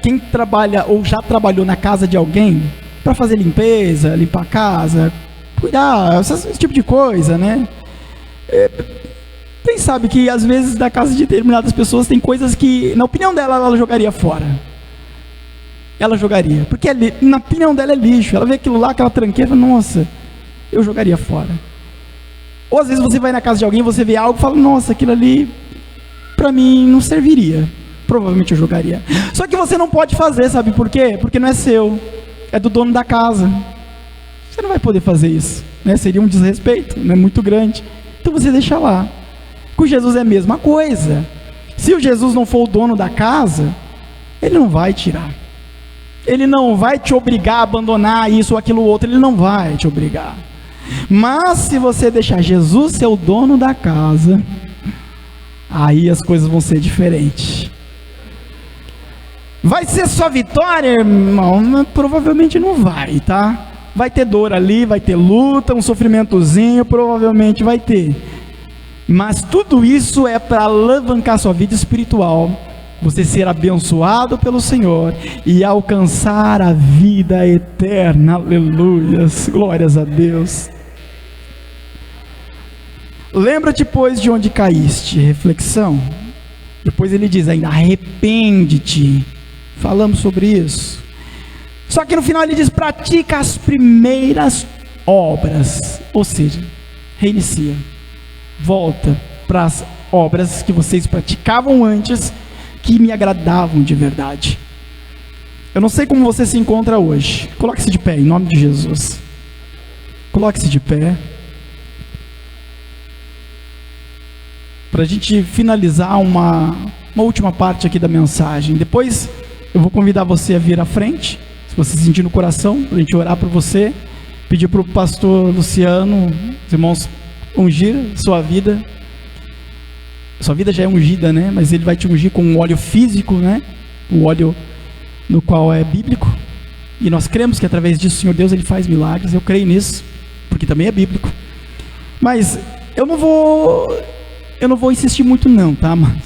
Quem trabalha ou já trabalhou na casa de alguém para fazer limpeza, limpar a casa, cuidar, esse tipo de coisa, né? Quem sabe que às vezes na casa de determinadas pessoas tem coisas que, na opinião dela, ela jogaria fora. Ela jogaria, porque na opinião dela é lixo. Ela vê aquilo lá, aquela tranqueira, nossa, eu jogaria fora. Ou às vezes você vai na casa de alguém, você vê algo e fala, nossa, aquilo ali para mim não serviria. Provavelmente eu jogaria. Só que você não pode fazer, sabe por quê? Porque não é seu, é do dono da casa. Você não vai poder fazer isso, né? Seria um desrespeito, né? Muito grande. Então você deixa lá. Com Jesus é a mesma coisa. Se o Jesus não for o dono da casa, ele não vai tirar. Ele não vai te obrigar a abandonar isso ou aquilo outro. Ele não vai te obrigar. Mas se você deixar Jesus ser o dono da casa, aí as coisas vão ser diferentes. Vai ser só vitória, irmão? Provavelmente não vai, tá? Vai ter dor ali, vai ter luta, um sofrimentozinho, provavelmente vai ter. Mas tudo isso é para alavancar sua vida espiritual, você ser abençoado pelo Senhor e alcançar a vida eterna. Aleluias, glórias a Deus. Lembra-te, pois, de onde caíste. Reflexão. Depois ele diz ainda, arrepende-te. Falamos sobre isso. Só que no final ele diz, pratica as primeiras obras. Ou seja, reinicia. Volta para as obras que vocês praticavam antes, que me agradavam de verdade. Eu não sei como você se encontra hoje. Coloque-se de pé, em nome de Jesus. Coloque-se de pé. Para a gente finalizar uma última parte aqui da mensagem. Depois eu vou convidar você a vir à frente, se você sentir no coração, para a gente orar por você. Pedir para o pastor Luciano, os irmãos, ungir sua vida. Sua vida já é ungida, né? Mas ele vai te ungir com um óleo físico, né? O óleo no qual é bíblico. E nós cremos que através disso o Senhor Deus ele faz milagres. Eu creio nisso, porque também é bíblico. Mas eu não vou insistir muito não, tá? Mas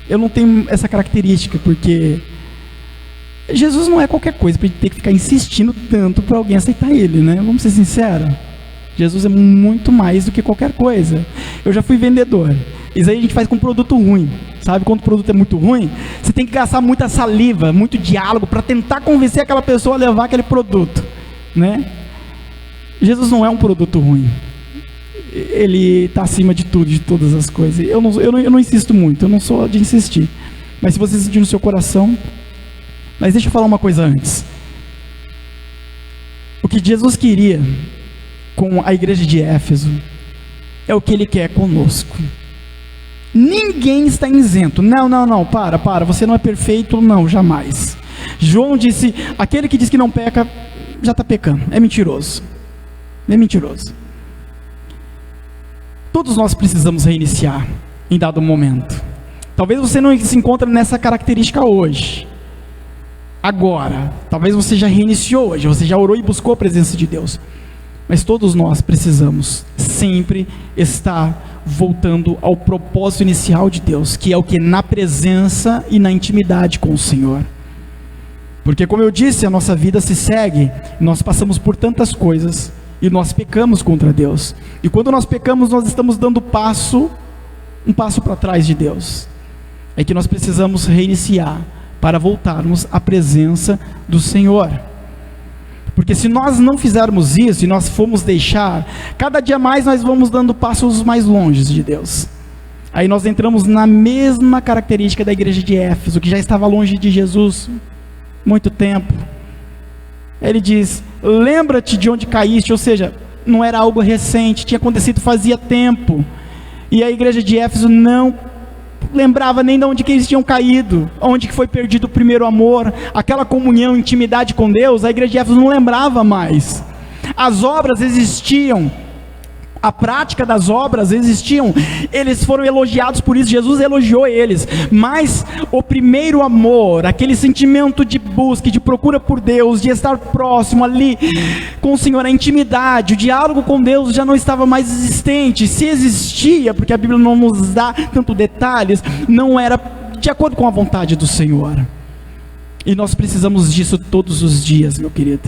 eu não tenho essa característica, porque Jesus não é qualquer coisa para a gente ter que ficar insistindo tanto para alguém aceitar ele, né? Vamos ser sinceros. Jesus é muito mais do que qualquer coisa. Eu já fui vendedor. Isso aí a gente faz com produto ruim, sabe? Quando o produto é muito ruim, você tem que gastar muita saliva, muito diálogo para tentar convencer aquela pessoa a levar aquele produto, né? Jesus não é um produto ruim. Ele está acima de tudo, de todas as coisas. Eu não insisto muito, eu não sou de insistir. Mas se você sentir no seu coração... Mas deixa eu falar uma coisa antes. O que Jesus queria com a igreja de Éfeso é o que Ele quer conosco. Ninguém está isento. Não, para, você não é perfeito, não, jamais. João disse, aquele que diz que não peca, já está pecando, é mentiroso. É mentiroso. Todos nós precisamos reiniciar em dado momento. Talvez você não se encontre nessa característica hoje. Agora, talvez você já reiniciou hoje, você já orou e buscou a presença de Deus. Mas todos nós precisamos sempre estar voltando ao propósito inicial de Deus, que é o que? Na presença e na intimidade com o Senhor. Porque como eu disse, a nossa vida se segue, nós passamos por tantas coisas e nós pecamos contra Deus. E quando nós pecamos, nós estamos dando um passo para trás de Deus. É que nós precisamos reiniciar para voltarmos à presença do Senhor. Porque se nós não fizermos isso, e nós formos deixar, cada dia mais nós vamos dando passos mais longe de Deus. Aí nós entramos na mesma característica da igreja de Éfeso, que já estava longe de Jesus muito tempo. Ele diz, lembra-te de onde caíste, ou seja, não era algo recente, tinha acontecido fazia tempo. E a igreja de Éfeso não lembrava nem de onde que eles tinham caído, onde que foi perdido o primeiro amor, aquela comunhão, intimidade com Deus. A igreja de Éfeso não lembrava mais. As obras existiam, a prática das obras existiam, eles foram elogiados por isso, Jesus elogiou eles, mas o primeiro amor, aquele sentimento de busca, de procura por Deus, de estar próximo ali com o Senhor, a intimidade, o diálogo com Deus já não estava mais existente. Se existia, porque a Bíblia não nos dá tanto detalhes, não era de acordo com a vontade do Senhor. E nós precisamos disso todos os dias, meu querido.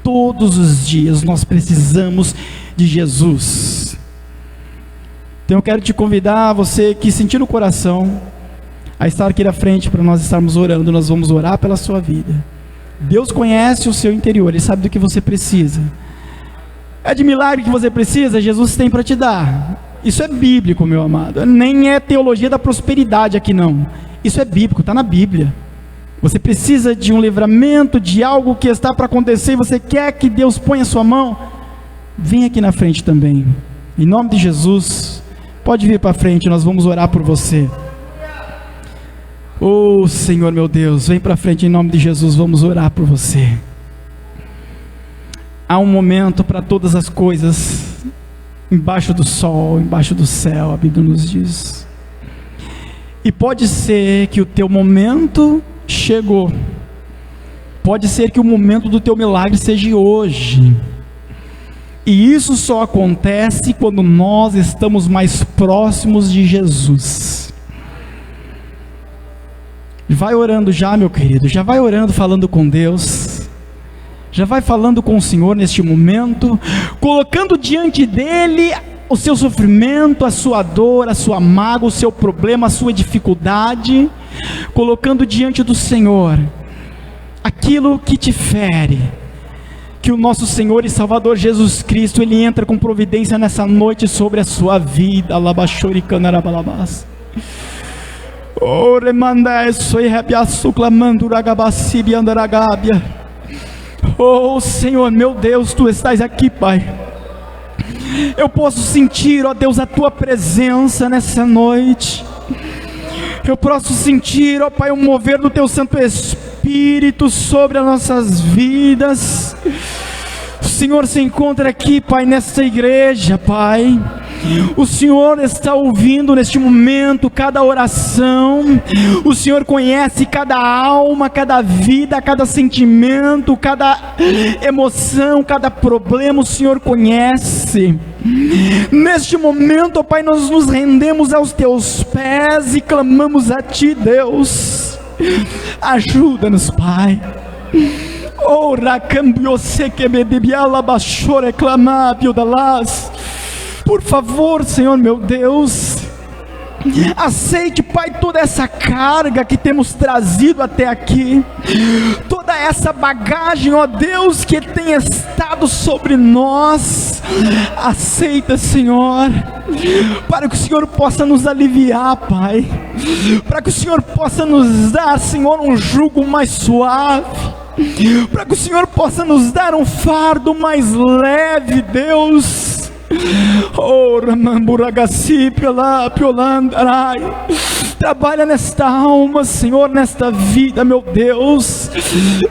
Todos os dias nós precisamos de Jesus. Então eu quero te convidar, você que sentir no coração, a estar aqui na frente para nós estarmos orando. Nós vamos orar pela sua vida. Deus conhece o seu interior, Ele sabe do que você precisa. É de milagre que você precisa, Jesus tem para te dar. Isso é bíblico, meu amado. Nem é teologia da prosperidade aqui não. Isso é bíblico, está na Bíblia. Você precisa de um livramento, de algo que está para acontecer, e você quer que Deus ponha a sua mão, vem aqui na frente também, em nome de Jesus. Pode vir para frente, nós vamos orar por você. Oh Senhor meu Deus, vem para frente em nome de Jesus, vamos orar por você. Há um momento para todas as coisas, embaixo do sol, embaixo do céu, a Bíblia nos diz. E pode ser que o teu momento chegou, pode ser que o momento do teu milagre seja hoje, e isso só acontece quando nós estamos mais próximos de Jesus. Vai orando já, meu querido, já vai orando, falando com Deus, já vai falando com o Senhor neste momento, colocando diante dele o seu sofrimento, a sua dor, a sua mágoa, o seu problema, a sua dificuldade, colocando diante do Senhor aquilo que te fere, que o nosso Senhor e Salvador Jesus Cristo, Ele entra com providência nessa noite sobre a sua vida. Oh Senhor, meu Deus, Tu estás aqui, Pai. Eu posso sentir, ó Deus, a Tua presença nessa noite. Eu posso sentir, ó Pai, o mover do Teu Santo Espírito sobre as nossas vidas. O Senhor se encontra aqui, Pai, nesta igreja, Pai. O Senhor está ouvindo neste momento cada oração. O Senhor conhece cada alma, cada vida, cada sentimento, cada emoção, cada problema. O Senhor conhece. Neste momento, ó Pai, nós nos rendemos aos Teus pés e clamamos a Ti, Deus. Ajuda-nos, Pai. Por favor, Senhor meu Deus, aceite, Pai, toda essa carga que temos trazido até aqui, toda essa bagagem, ó Deus, que tem estado sobre nós. Aceita, Senhor, para que o Senhor possa nos aliviar, Pai, para que o Senhor possa nos dar, Senhor, um jugo mais suave, para que o Senhor possa nos dar um fardo mais leve, Deus. Oh, Ramamburagaci, Piolandarai. Trabalha nesta alma, Senhor, nesta vida, meu Deus.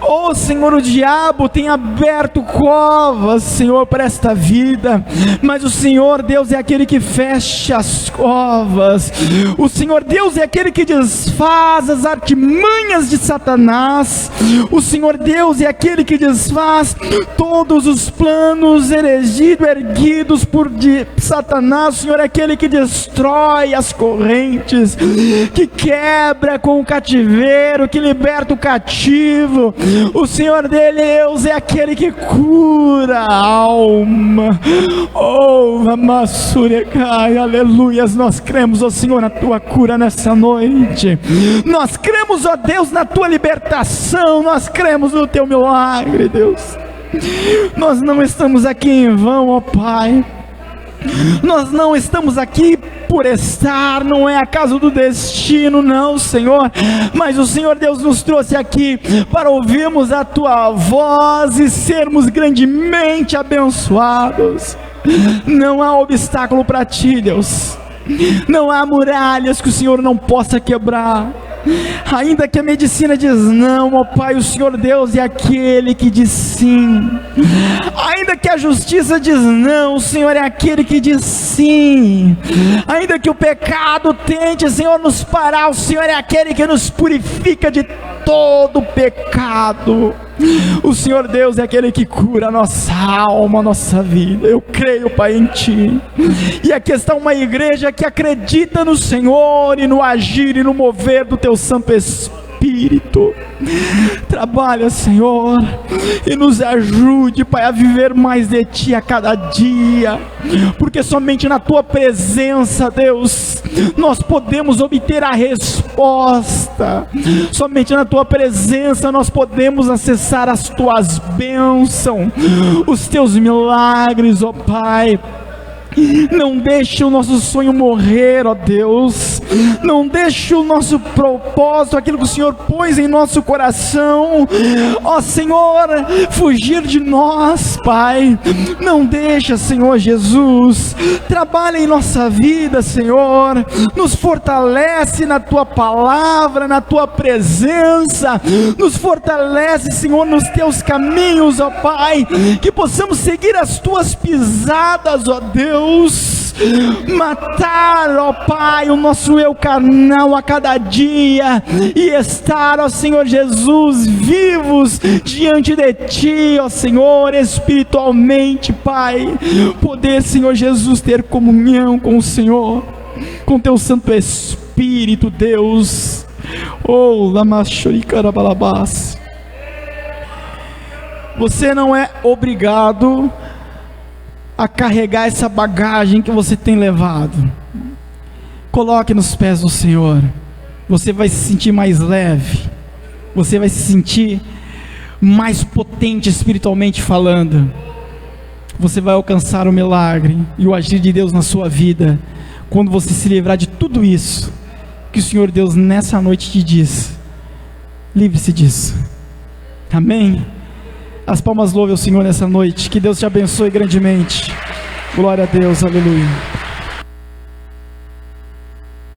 Oh, Senhor, o diabo tem aberto covas, Senhor, para esta vida, mas o Senhor, Deus, é aquele que fecha as covas. O Senhor, Deus, é aquele que desfaz as artimanhas de Satanás. O Senhor, Deus, é aquele que desfaz todos os planos erguidos por Satanás. O Senhor é aquele que destrói as correntes, que quebra com o cativeiro, que liberta o cativo. O Senhor, Deus, é aquele que cura a alma. Oh, Amassurecai, aleluias. Nós cremos, ó Senhor, na Tua cura nessa noite. Nós cremos, ó Deus, na Tua libertação. Nós cremos no Teu milagre, Deus. Nós não estamos aqui em vão, ó Pai. Nós não estamos aqui por estar, não é acaso do destino, não, Senhor, mas o Senhor Deus nos trouxe aqui para ouvirmos a Tua voz e sermos grandemente abençoados. Não há obstáculo para Ti, Deus. Não há muralhas que o Senhor não possa quebrar. Ainda que a medicina diz não, ó Pai, o Senhor Deus é aquele que diz sim. Ainda que a justiça diz não, o Senhor é aquele que diz sim. Ainda que o pecado tente, Senhor, nos parar, o Senhor é aquele que nos purifica de todo pecado. O Senhor Deus é aquele que cura a nossa alma, a nossa vida. Eu creio, Pai, em Ti. E aqui está uma igreja que acredita no Senhor e no agir e no mover do Teu Santo Espírito. Trabalha, Senhor, e nos ajude, Pai, a viver mais de Ti a cada dia, porque somente na Tua presença, Deus, nós podemos obter a resposta. Somente na Tua presença nós podemos acessar as Tuas bênçãos, os Teus milagres, ó Pai. Não deixe o nosso sonho morrer, ó Deus. Não deixe o nosso propósito, aquilo que o Senhor pôs em nosso coração, ó Senhor, fugir de nós, Pai. Não deixa, Senhor Jesus. Trabalha em nossa vida, Senhor. Nos fortalece na Tua palavra, na Tua presença. Nos fortalece, Senhor, nos Teus caminhos, ó Pai. Que possamos seguir as Tuas pisadas, ó Deus. Matar, ó Pai, o nosso eu carnal a cada dia e estar, ó Senhor Jesus, vivos diante de Ti, ó Senhor, espiritualmente, Pai. Poder, Senhor Jesus, ter comunhão com o Senhor, com Teu Santo Espírito, Deus. Oh, lamachoricarabalabás. Você não é obrigado a carregar essa bagagem que você tem levado. Coloque nos pés do Senhor. Você vai se sentir mais leve. Você vai se sentir mais potente espiritualmente falando. Você vai alcançar o milagre e o agir de Deus na sua vida quando você se livrar de tudo isso que o Senhor Deus nessa noite te diz. Livre-se disso. Amém? As palmas louvem ao Senhor nessa noite. Que Deus te abençoe grandemente. Glória a Deus, aleluia.